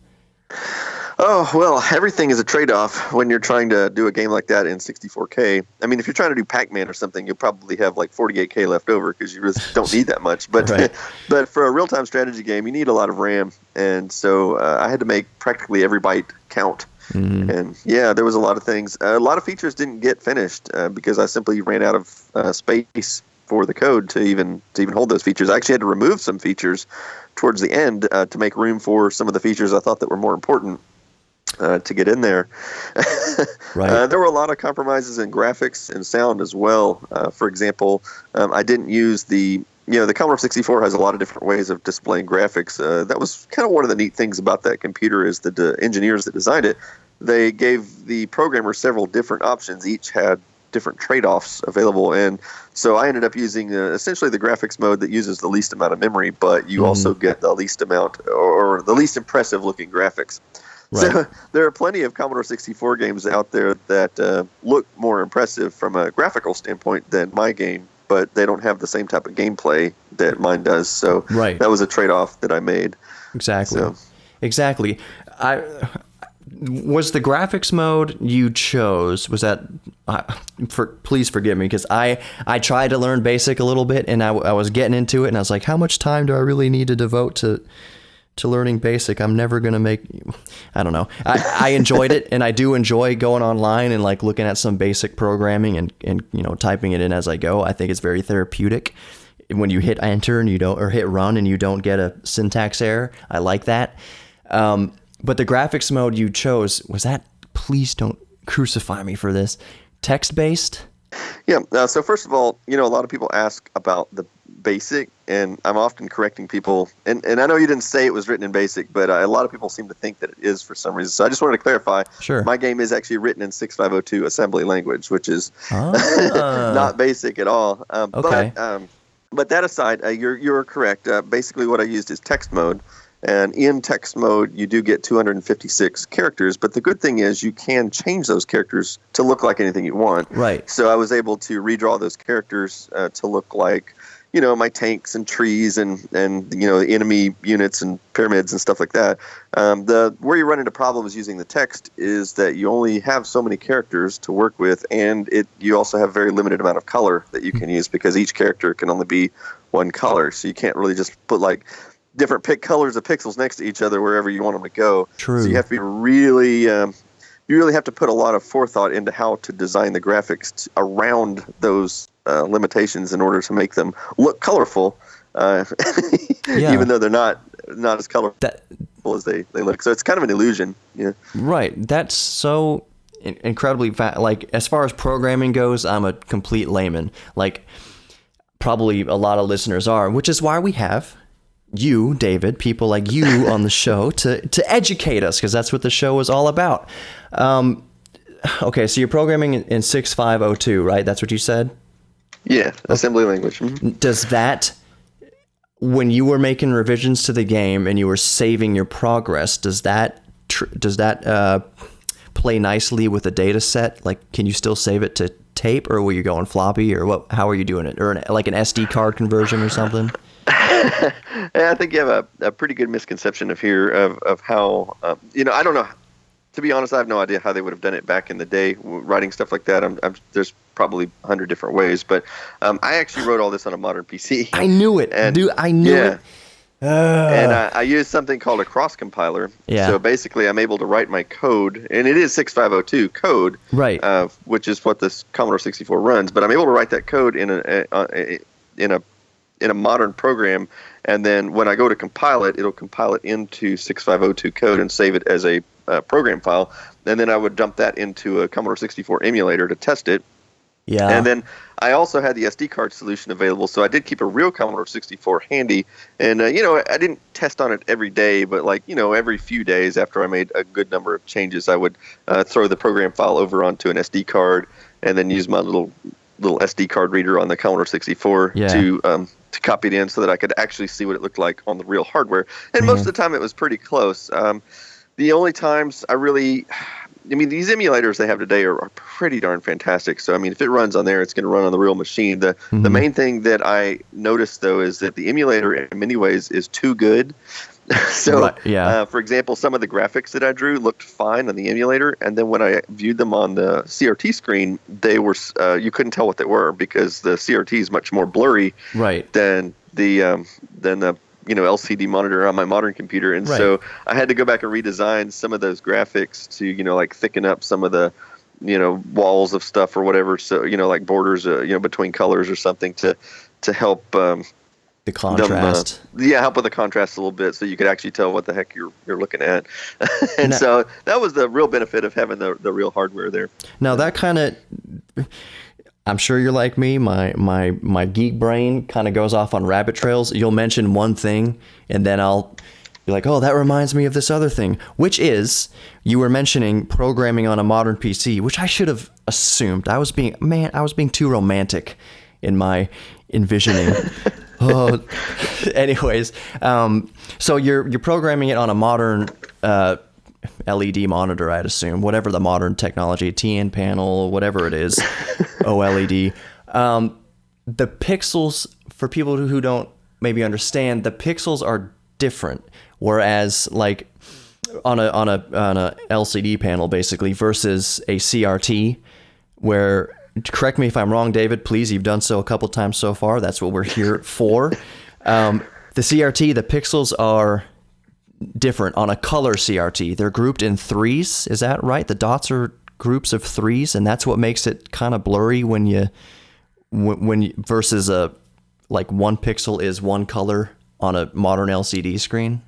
Oh, well, everything is a trade-off when you're trying to do a game like that in 64K. I mean, if you're trying to do Pac-Man or something, you'll probably have like 48K left over because you just don't need that much. But but for a real-time strategy game, you need a lot of RAM. And so I had to make practically every byte count. Mm-hmm. And yeah, there was a lot of things. A lot of features didn't get finished because I simply ran out of space for the code to even hold those features. I actually had to remove some features towards the end to make room for some of the features I thought that were more important. To get in there. There were a lot of compromises in graphics and sound as well. For example, I didn't use the Commodore 64 has a lot of different ways of displaying graphics. That was kind of one of the neat things about that computer is that the engineers that designed it, they gave the programmer several different options. Each had different trade-offs available, and so I ended up using essentially the graphics mode that uses the least amount of memory, but you also get the least amount or the least impressive looking graphics. Right. So there are plenty of Commodore 64 games out there that look more impressive from a graphical standpoint than my game, but they don't have the same type of gameplay that mine does. So that was a trade-off that I made. Exactly. So, exactly. Was the graphics mode you chose, was that, please forgive me, because I tried to learn BASIC a little bit, and I was getting into it, and I was like, how much time do I really need to devote to learning BASIC? I'm never going to make, I don't know. I enjoyed it, and I do enjoy going online and like looking at some basic programming and you know, typing it in as I go. I think it's very therapeutic when you hit enter and you don't, or hit run and you don't get a syntax error. I like that. But the graphics mode you chose, was that, please don't crucify me for this, text-based? Yeah. So first of all, you know, a lot of people ask about the BASIC, and I'm often correcting people. And I know you didn't say it was written in BASIC, but a lot of people seem to think that it is for some reason. So I just wanted to clarify. Sure. My game is actually written in 6502 assembly language, which is not BASIC at all. Okay. But that aside, you're correct. Basically, what I used is text mode. And in text mode, you do get 256 characters. But the good thing is you can change those characters to look like anything you want. Right. So I was able to redraw those characters to look like, you know, my tanks and trees and you know, enemy units and pyramids and stuff like that. Where you run into problems using the text is that you only have so many characters to work with, and you also have very limited amount of color that you can use, because each character can only be one color. So you can't really just put like different colors of pixels next to each other wherever you want them to go. True. So you have to be really, you really have to put a lot of forethought into how to design the graphics around those limitations in order to make them look colorful, even though they're not as colorful as they look. So it's kind of an illusion. Yeah. Right. That's so incredibly like, as far as programming goes, I'm a complete layman. Like, probably a lot of listeners are, which is why we have you, David, people like you on the show to educate us, because that's what the show is all about. Okay, so you're programming in 6502, right? That's what you said? Yeah, assembly language. Mm-hmm. Does that, when you were making revisions to the game and you were saving your progress, does that play nicely with the data set? Like, can you still save it to tape, or were you going floppy, or what? How are you doing it? Or like an SD card conversion or something? I think you have a pretty good misconception of how, you know, I don't know. To be honest, I have no idea how they would have done it back in the day, writing stuff like that. There's probably 100 different ways, but I actually wrote all this on a modern PC. I knew it, dude. I knew it. And I used something called a cross compiler. Yeah. So basically, I'm able to write my code, and it is 6502 code, right? Which is what this Commodore 64 runs. But I'm able to write that code in a modern program, and then when I go to compile it, it'll compile it into 6502 code and save it as a program file, and then I would dump that into a Commodore 64 emulator to test it. Yeah. And then I also had the SD card solution available, so I did keep a real Commodore 64 handy. And, you know, I didn't test on it every day, but, like, you know, every few days after I made a good number of changes, I would throw the program file over onto an SD card and then use my little SD card reader on the Commodore 64 to copy it in so that I could actually see what it looked like on the real hardware. And most of the time it was pretty close. The only times these emulators they have today are pretty darn fantastic. So, I mean, if it runs on there, it's going to run on the real machine. The main thing that I noticed, though, is that the emulator in many ways is too good. So, for example, some of the graphics that I drew looked fine on the emulator, and then when I viewed them on the CRT screen, they were you couldn't tell what they were, because the CRT is much more blurry than the LCD monitor on my modern computer, and so I had to go back and redesign some of those graphics to, you know, like thicken up some of the, you know, walls of stuff or whatever, so, you know, like borders, you know, between colors or something to help the contrast. Help with the contrast a little bit, so you could actually tell what the heck you're looking at. And so that was the real benefit of having the real hardware there. Now that kind of, I'm sure you're like me, my geek brain kind of goes off on rabbit trails. You'll mention one thing, and then I'll be like, oh, that reminds me of this other thing, which is, you were mentioning programming on a modern PC, which I should have assumed. I was being too romantic in my envisioning. Oh, anyways, so you're programming it on a modern LED monitor, I'd assume, whatever the modern technology, TN panel, whatever it is, OLED. The pixels, for people who don't maybe understand, the pixels are different. Whereas, like, on a LCD panel basically versus a CRT, where, correct me if I'm wrong, David, please, you've done so a couple times so far. That's what we're here for. The CRT, the pixels are different on a color CRT. They're grouped in threes. Is that right? The dots are groups of threes, and that's what makes it kind of blurry when you versus a like one pixel is one color on a modern LCD screen.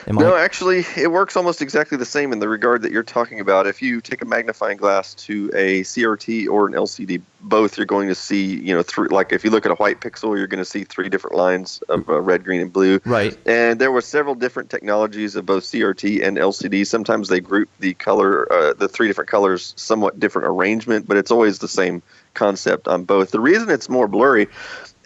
No, actually, it works almost exactly the same in the regard that you're talking about. If you take a magnifying glass to a CRT or an LCD, both, you're going to see, like if you look at a white pixel, you're going to see three different lines of red, green, and blue. Right. And there were several different technologies of both CRT and LCD. Sometimes they group the color, the three different colors, somewhat different arrangement, but it's always the same concept on both. The reason it's more blurry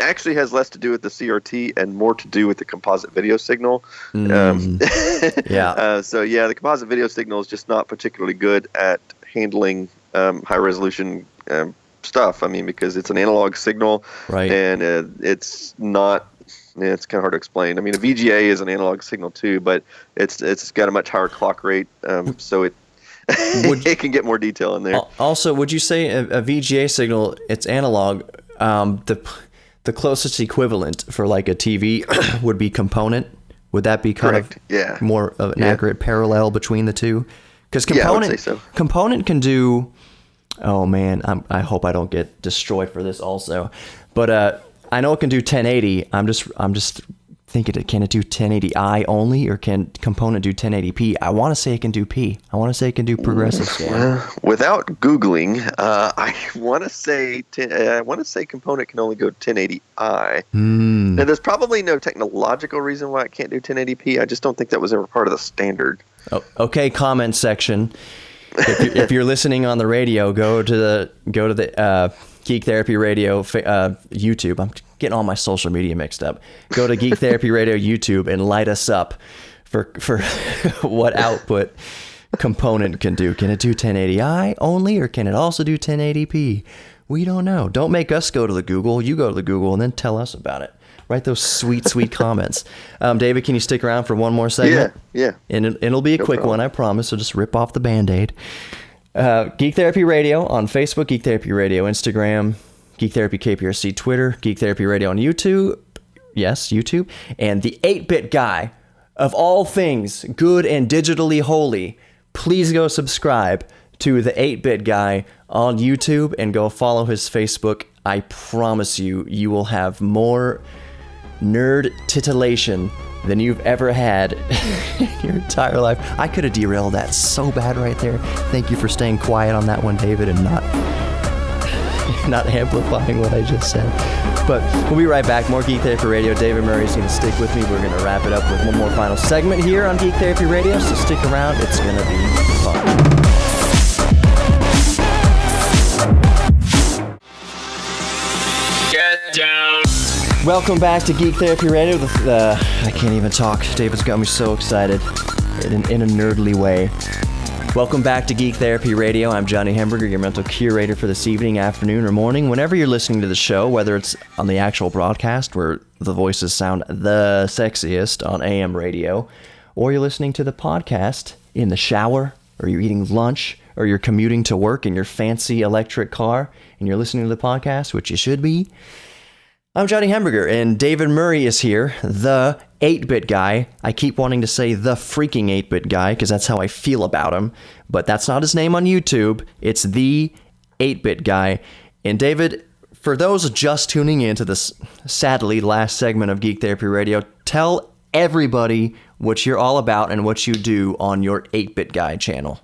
actually has less to do with the CRT and more to do with the composite video signal. Yeah. So the composite video signal is just not particularly good at handling high resolution stuff. I mean, because it's an analog signal, right? And it's not. It's kind of hard to explain. I mean, a VGA is an analog signal too, but it's got a much higher clock rate, so it. It can get more detail in there. Also, would you say a VGA signal, it's analog, the closest equivalent for like a TV would be component? Would that be kind Correct. of more of an accurate parallel between the two? Because I would say so. Component can do, oh man, I hope I don't get destroyed for this also, but I know it can do 1080. I'm just thinking, can it do 1080i only, or can component do 1080p? I want to say it can do P. I want to say it can do progressive scan. Without Googling, I want to say component can only go 1080i. Now, there's probably no technological reason why it can't do 1080p. I just don't think that was ever part of the standard. Oh, okay, comment section. If you're listening on the radio, go to the Geek Therapy Radio YouTube. I'm getting all my social media mixed up. Go to Geek Therapy Radio YouTube and light us up for what output component can do. Can it do 1080i only, or can it also do 1080p? We don't know. Don't make us go to the Google. You go to the Google and then tell us about it. Write those sweet comments. David, can you stick around for one more segment? Yeah. And it'll be a quick one, I promise. So just rip off the Band-Aid. Geek Therapy Radio on Facebook, Geek Therapy Radio Instagram, Geek Therapy KPRC Twitter, Geek Therapy Radio on YouTube. Yes, YouTube. And the 8-Bit Guy of all things good and digitally holy. Please go subscribe to the 8-Bit Guy on YouTube and go follow his Facebook. I promise you will have more nerd titillation than you've ever had in your entire life. I could have derailed that so bad right there. Thank you for staying quiet on that one, David, and not amplifying what I just said. But we'll be right back. More Geek Therapy Radio. David Murray's going to stick with me. We're going to wrap it up with one more final segment here on Geek Therapy Radio, so stick around. It's going to be fun. Get down. Welcome back to Geek Therapy Radio. I can't even talk. David's got me so excited in a nerdly way. Welcome back to Geek Therapy Radio. I'm Johnny Hamburger, your mental curator for this evening, afternoon, or morning. Whenever you're listening to the show, whether it's on the actual broadcast where the voices sound the sexiest on AM radio, or you're listening to the podcast in the shower, or you're eating lunch, or you're commuting to work in your fancy electric car, and you're listening to the podcast, which you should be. I'm Johnny Hamburger, and David Murray is here, the 8-Bit Guy. I keep wanting to say the freaking 8-Bit Guy, because that's how I feel about him, but that's not his name on YouTube. It's the 8-Bit Guy. And David, for those just tuning into this, sadly, last segment of Geek Therapy Radio, tell everybody what you're all about and what you do on your 8-Bit Guy channel.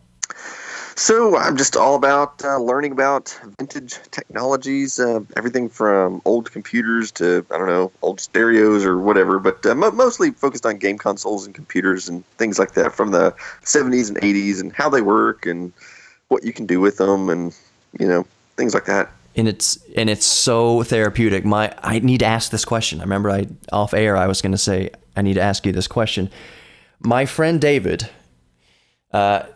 So I'm just all about learning about vintage technologies, everything from old computers to, I don't know, old stereos or whatever, but mostly focused on game consoles and computers and things like that from the 70s and 80s and how they work and what you can do with them and, things like that. And it's so therapeutic. I need to ask this question. I remember off air I was going to say I need to ask you this question. My friend David,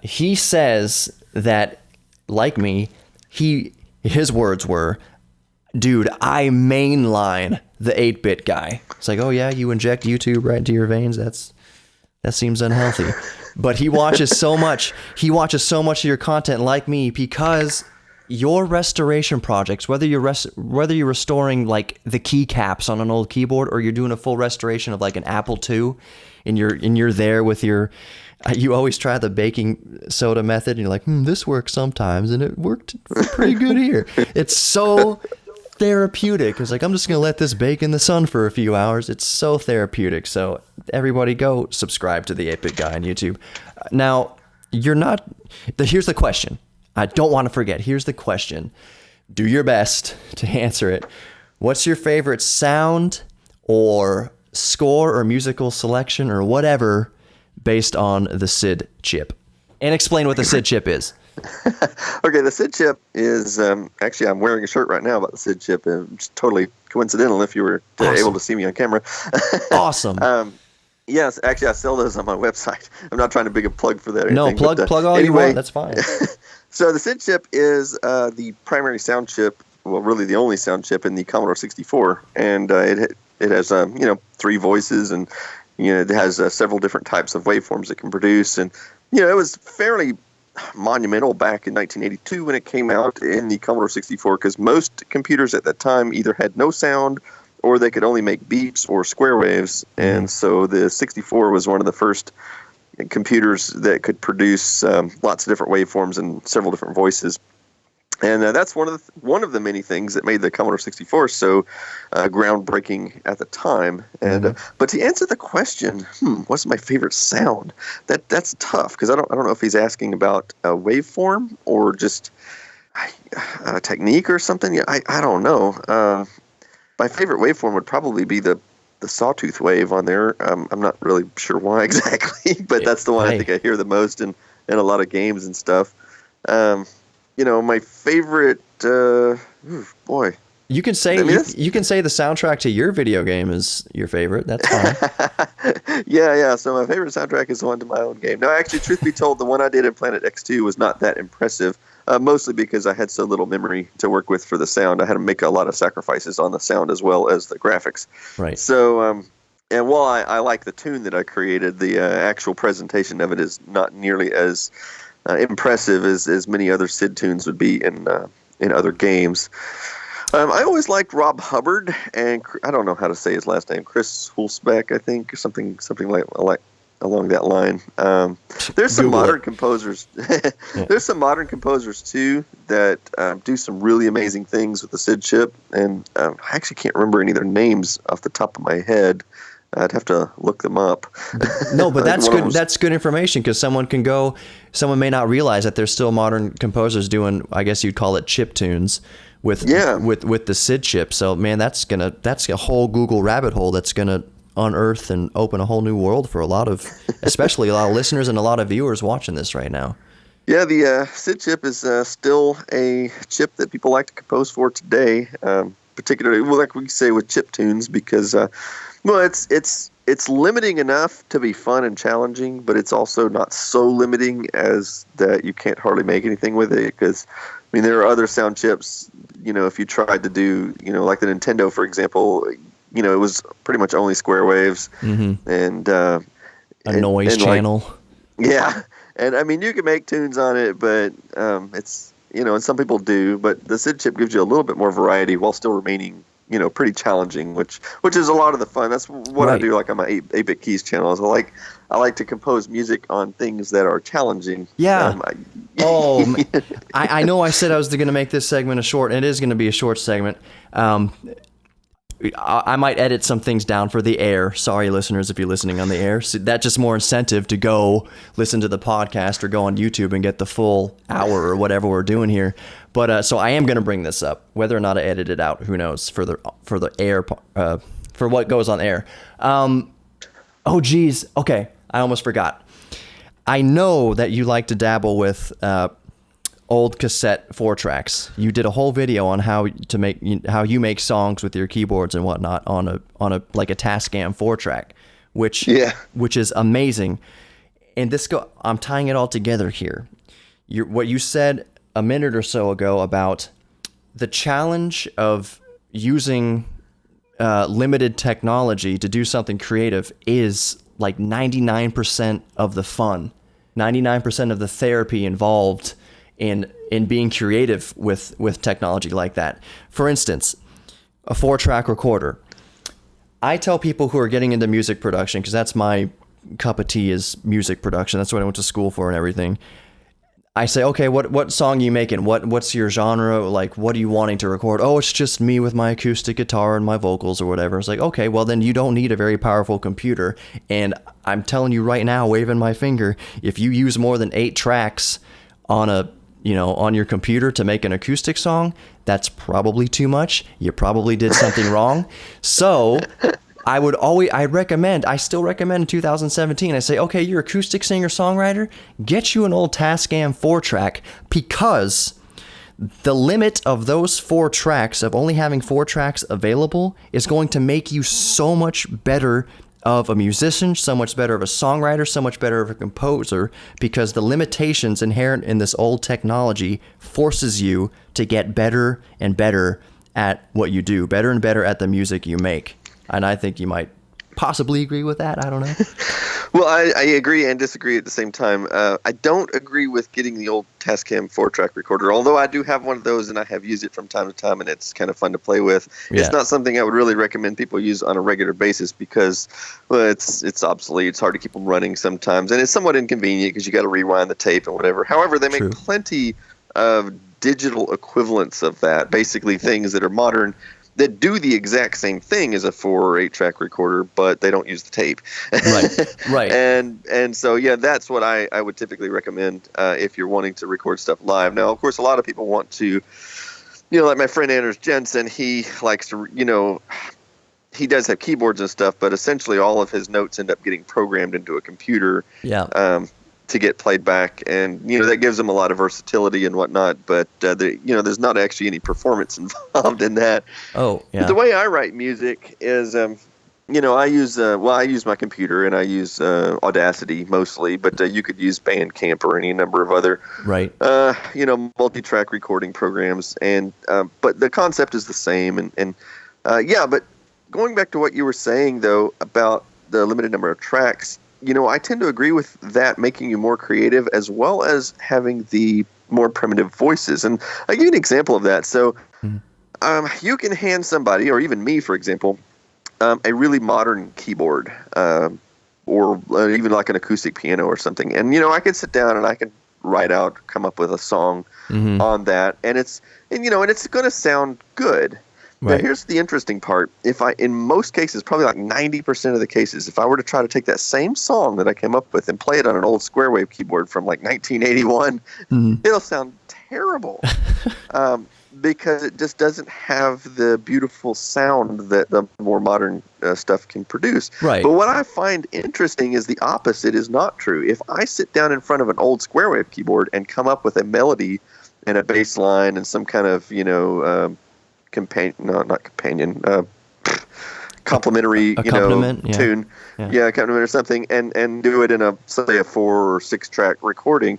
he says that, like me, his words were, dude, I mainline the 8-Bit Guy. It's like, oh yeah, you inject YouTube right into your veins? That seems unhealthy. But he watches so much. He watches so much of your content, like me, because your restoration projects, whether you're restoring like the keycaps on an old keyboard, or you're doing a full restoration of like an Apple II, and you're there with your, you always try the baking soda method, and you're like, this works sometimes, and it worked pretty good here. It's so therapeutic. It's like, I'm just gonna let this bake in the sun for a few hours. It's so therapeutic. So everybody go subscribe to the 8-Bit Guy on YouTube. Now, here's the question. I don't want to forget. Here's the question. Do your best to answer it. What's your favorite sound or score or musical selection or whatever based on the SID chip? And explain what the SID chip is. Okay, the SID chip is actually, I'm wearing a shirt right now about the SID chip. It's totally coincidental if you were able to see me on camera. Awesome. Yes, actually, I sell those on my website. I'm not trying to big a plug for that. Or No, anything, plug all you want. That's fine. So the SID chip is the primary sound chip, well, really the only sound chip in the Commodore 64, and it has 3 voices, and it has several different types of waveforms it can produce, and it was fairly monumental back in 1982 when it came out in the Commodore 64, because most computers at that time either had no sound or they could only make beeps or square waves, and so the 64 was one of the first computers that could produce lots of different waveforms and several different voices. And that's one of the many things that made the Commodore 64 so groundbreaking at the time. And but to answer the question, what's my favorite sound? That's tough, because I don't know if he's asking about a waveform or just a technique or something. I don't know. My favorite waveform would probably be the sawtooth wave on there. I'm not really sure why exactly, but that's the one I think I hear the most in a lot of games and stuff. My favorite, boy. You can say you can say the soundtrack to your video game is your favorite. That's fine. Yeah. So my favorite soundtrack is the one to my own game. No, actually, truth be told, the one I did in Planet X2 was not that impressive. Mostly because I had so little memory to work with for the sound. I had to make a lot of sacrifices on the sound as well as the graphics. Right. So, and while I like the tune that I created, the actual presentation of it is not nearly as impressive as many other SID tunes would be in other games. I always liked Rob Hubbard, and I don't know how to say his last name, Chris Hulsbeck, I think, or something like along that line. There's some modern composers. There's some modern composers too that do some really amazing things with the SID chip, and I actually can't remember any of their names off the top of my head. I'd have to look them up. No, but that's good. That's good information, because someone may not realize that there's still modern composers doing, I guess you'd call it, chip tunes with the SID chip. So man, that's a whole Google rabbit hole that's gonna unearth and open a whole new world for especially a lot of listeners and a lot of viewers watching this right now. Yeah, the SID chip is still a chip that people like to compose for today, particularly, like we say with chip tunes, because it's limiting enough to be fun and challenging, but it's also not so limiting as that you can't hardly make anything with it. Because there are other sound chips. If you tried to do, like the Nintendo, for example. It was pretty much only square waves and a noise channel. And you can make tunes on it, but it's and some people do. But the SID chip gives you a little bit more variety while still remaining pretty challenging, which is a lot of the fun. That's what I do, like on my 8-Bit Keys channel. Is I like to compose music on things that are challenging. Yeah. I know I said I was going to make this segment a short, and it is going to be a short segment. I might edit some things down for the air. Sorry, listeners, if you're listening on the air. So that's just more incentive to go listen to the podcast or go on YouTube and get the full hour or whatever we're doing here. But so I am going to bring this up, whether or not I edit it out. Who knows for the air for what goes on air. Oh geez. Okay, I almost forgot. I know that you like to dabble with old cassette 4-tracks. You did a whole video on how you make songs with your keyboards and whatnot on a like a Tascam 4-track, which is amazing. And I'm tying it all together here. What you said a minute or so ago about the challenge of using limited technology to do something creative is like 99% of the fun 99% of the therapy involved in being creative with technology like that. For instance, a 4-track recorder. I tell people who are getting into music production, because that's my cup of tea, is music production. That's what I went to school for and everything. I say, okay, what song are you making? What's your genre? Like, what are you wanting to record? Oh, it's just me with my acoustic guitar and my vocals or whatever. It's like, okay, well then you don't need a very powerful computer. And I'm telling you right now, waving my finger, if you use more than 8 tracks on on your computer to make an acoustic song, that's probably too much. You probably did something wrong. So I still recommend in 2017, I say, okay, you're an acoustic singer-songwriter, get you an old Tascam 4-track, because the limit of those 4 tracks, of only having 4 tracks available, is going to make you so much better of a musician, so much better of a songwriter, so much better of a composer, because the limitations inherent in this old technology forces you to get better and better at what you do, better and better at the music you make. And I think you might possibly agree with that. I don't know. Well, I agree and disagree at the same time. I don't agree with getting the old Tascam 4-track recorder, although I do have one of those and I have used it from time to time, and it's kind of fun to play with. Yeah. It's not something I would really recommend people use on a regular basis because, well, it's obsolete. It's hard to keep them running sometimes, and it's somewhat inconvenient because you got to rewind the tape and whatever. However, they make plenty of digital equivalents of that, basically things that are modern, that do the exact same thing as a 4 or 8-track recorder, but they don't use the tape. Right. And so, yeah, that's what I would typically recommend if you're wanting to record stuff live. Now, of course, a lot of people want to, like my friend Anders Jensen, he likes to, he does have keyboards and stuff, but essentially all of his notes end up getting programmed into a computer. Yeah. To get played back, and that gives them a lot of versatility and whatnot, but there's not actually any performance involved in that. Oh, yeah. But the way I write music is, I use my computer and I use Audacity mostly, but you could use Bandcamp or any number of other multi-track recording programs, and but the concept is the same, but going back to what you were saying though about the limited number of tracks, I tend to agree with that, making you more creative as well as having the more primitive voices. And I'll give you an example of that. So you can hand somebody, or even me, for example, a really modern keyboard or even like an acoustic piano or something. And, I could sit down and I could come up with a song on that. And it's going to sound good. Right. Now, here's the interesting part. In most cases, probably like 90% of the cases, if I were to try to take that same song that I came up with and play it on an old square wave keyboard from like 1981, it'll sound terrible because it just doesn't have the beautiful sound that the more modern stuff can produce. Right. But what I find interesting is the opposite is not true. If I sit down in front of an old square wave keyboard and come up with a melody and a bass line and some kind of, complimentary, tune, accompaniment or something, and do it in a 4 or 6-track recording,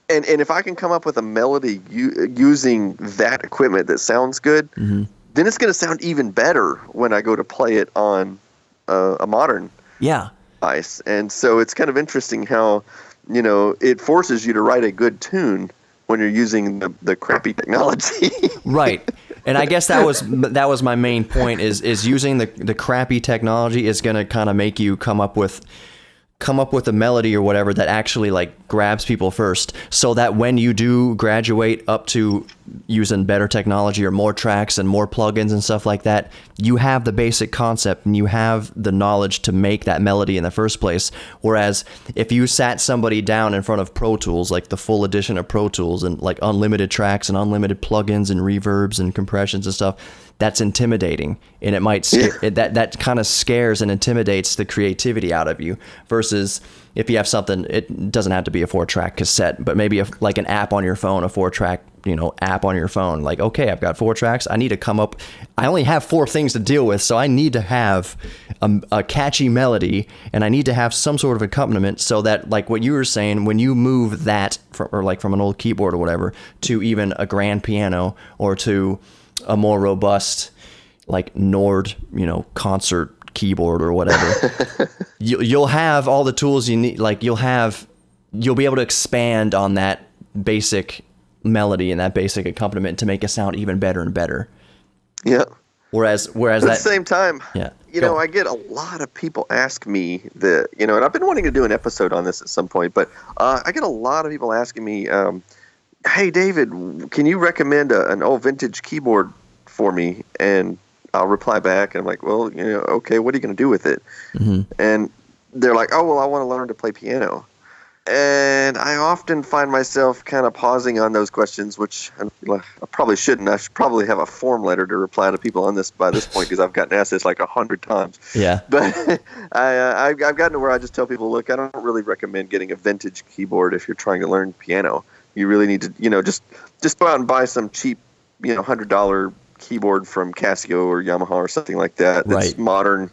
and if I can come up with a melody using that equipment that sounds good, then it's going to sound even better when I go to play it on a modern device. And so it's kind of interesting how it forces you to write a good tune when you're using the crappy technology. Right. And I guess that was my main point is using the crappy technology is going to kind of make you come up with a melody or whatever that actually like grabs people first, so that when you do graduate up to using better technology or more tracks and more plugins and stuff like that, you have the basic concept and you have the knowledge to make that melody in the first place. Whereas if you sat somebody down in front of Pro Tools, like the full edition of Pro Tools and like unlimited tracks and unlimited plugins and reverbs and compressions and stuff, that's intimidating, and it might that kind of scares and intimidates the creativity out of you. Versus if you have something, it doesn't have to be a 4-track cassette, but maybe like an app on your phone, a 4-track app on your phone. Like, okay, I've got 4 tracks. I need to come up. I only have 4 things to deal with, so I need to have a catchy melody, and I need to have some sort of accompaniment, so that like what you were saying, when you move that from an old keyboard or whatever to even a grand piano or to a more robust like Nord, concert keyboard or whatever, you'll have all the tools you need. Like you'll have you'll be able to expand on that basic melody and that basic accompaniment to make it sound even better and better. Yeah. Whereas At that, the same time, yeah, I get a lot of people ask me that, and I've been wanting to do an episode on this at some point, but I get a lot of people asking me, hey, David, can you recommend an old vintage keyboard for me? And I'll reply back, and I'm like, well, okay, what are you going to do with it? Mm-hmm. And they're like, oh, well, I want to learn to play piano. And I often find myself kind of pausing on those questions, which I probably shouldn't. I should probably have a form letter to reply to people on this by this point, because I've gotten asked this like 100 times. Yeah. But I've gotten to where I just tell people, look, I don't really recommend getting a vintage keyboard if you're trying to learn piano. You really need to, just go out and buy some cheap, $100 keyboard from Casio or Yamaha or something like that. That's right. Modern,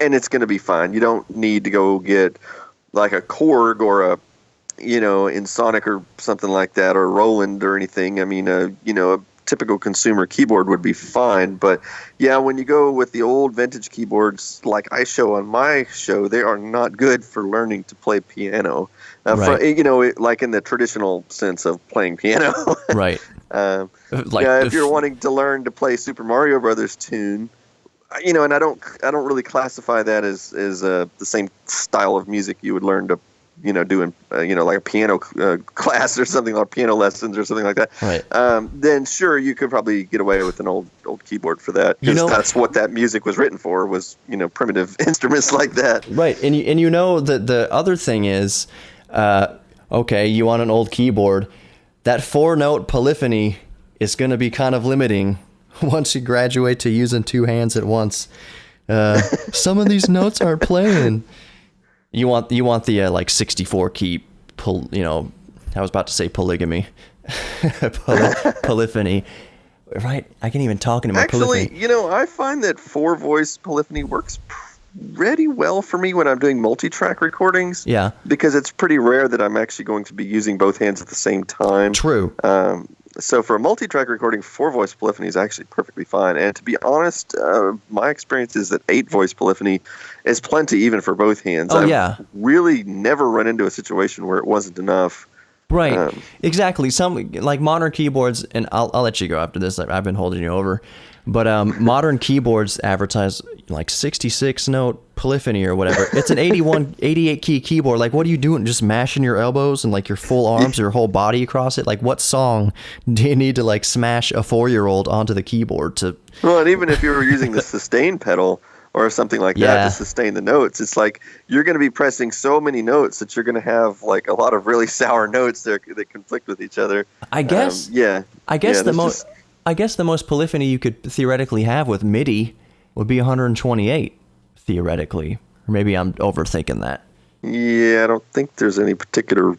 and it's going to be fine. You don't need to go get like a Korg or a, Ensoniq or something like that, or Roland or anything. I mean, a typical consumer keyboard would be fine. But yeah, when you go with the old vintage keyboards like I show on my show, they are not good for learning to play piano. Right. Like in the traditional sense of playing piano. Right. If you're wanting to learn to play Super Mario Brothers tune, and I don't really classify that as the same style of music you would learn to, do in, like a piano class or something, or piano lessons or something like that. Right. Then sure, you could probably get away with an old keyboard for that, because that's what that music was written for, was, primitive instruments like that. Right. And the other thing is, okay, you want an old keyboard, that 4-note polyphony is going to be kind of limiting once you graduate to using 2 hands at once. Some of these notes aren't playing. You want the like 64 key I was about to say polygamy. Polyphony. Right? I can't even talk anymore. Actually, polyphony. I find that 4-voice polyphony works pretty well for me when I'm doing multi-track recordings. Yeah. Because it's pretty rare that I'm actually going to be using both hands at the same time. True. So for a multi-track recording, 4-voice polyphony is actually perfectly fine. And to be honest, my experience is that 8-voice polyphony is plenty even for both hands. I've really never run into a situation where it wasn't enough. Right. Exactly. Some like modern keyboards, and I'll let you go after this. I've been holding you over. But modern keyboards advertise like 66-note polyphony or whatever. It's an 88 key keyboard. Like, what are you doing? Just mashing your elbows and like your full arms, your whole body across it? Like, what song do you need to like smash a 4-year-old onto the keyboard to? Well, and even if you were using the sustain pedal or something like that to sustain the notes, it's like you're going to be pressing so many notes that you're going to have like a lot of really sour notes that conflict with each other. I guess. I guess the most polyphony you could theoretically have with MIDI would be 128, theoretically. Or maybe I'm overthinking that. Yeah, I don't think there's any particular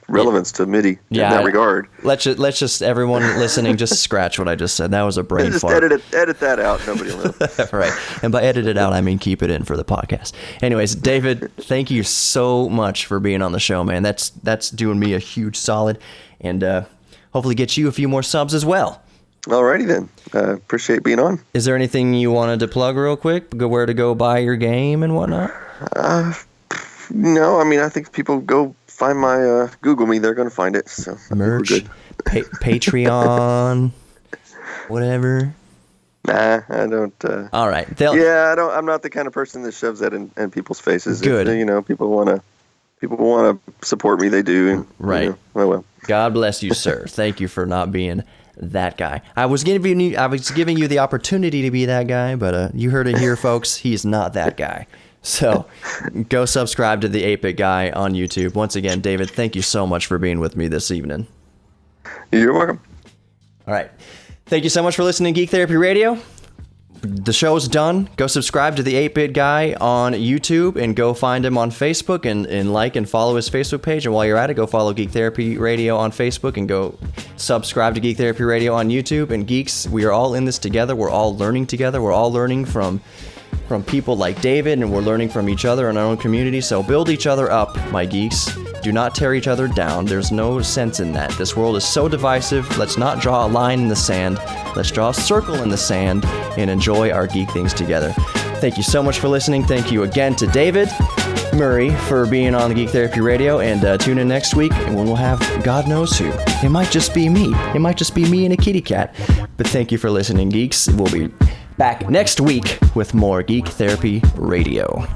relevance to MIDI in that regard. Let's just everyone listening, just scratch what I just said. That was a brain fart. Edit that out. Nobody will know. Right. And by edit it out, I mean keep it in for the podcast. Anyways, David, thank you so much for being on the show, man. That's doing me a huge solid. And hopefully get you a few more subs as well. Alrighty then. Appreciate being on. Is there anything you wanted to plug real quick? Where to go buy your game and whatnot? No, I mean, I think people go find my Google me. They're going to find it. So merch, Patreon, whatever. Nah, I don't. All right. I'm not the kind of person that shoves that in people's faces. Good. If, people want to support me, they do. And, right. Oh well. God bless you, sir. Thank you for not being that guy. I was giving you the opportunity to be that guy, but you heard it here, folks. He's not that guy. So go subscribe to the 8-Bit Guy on YouTube. Once again, David, thank you so much for being with me this evening. You're welcome. All right. Thank you so much for listening to Geek Therapy Radio. The show's done. Go subscribe to the 8-Bit Guy on YouTube and go find him on Facebook and like and follow his Facebook page. And while you're at it, go follow Geek Therapy Radio on Facebook and go subscribe to Geek Therapy Radio on YouTube. And geeks, we are all in this together. We're all learning together. We're all learning from people like David, and we're learning from each other in our own community. So build each other up, my geeks. Do not tear each other down. There's no sense in that. This world is so divisive. Let's not draw a line in the sand. Let's draw a circle in the sand and enjoy our geek things together. Thank you so much for listening. Thank you again to David. Murray for being on the Geek Therapy Radio, and tune in next week when we'll have God knows who. It might just be me. It might just be me and a kitty cat. But thank you for listening, geeks. We'll be back next week with more Geek Therapy Radio.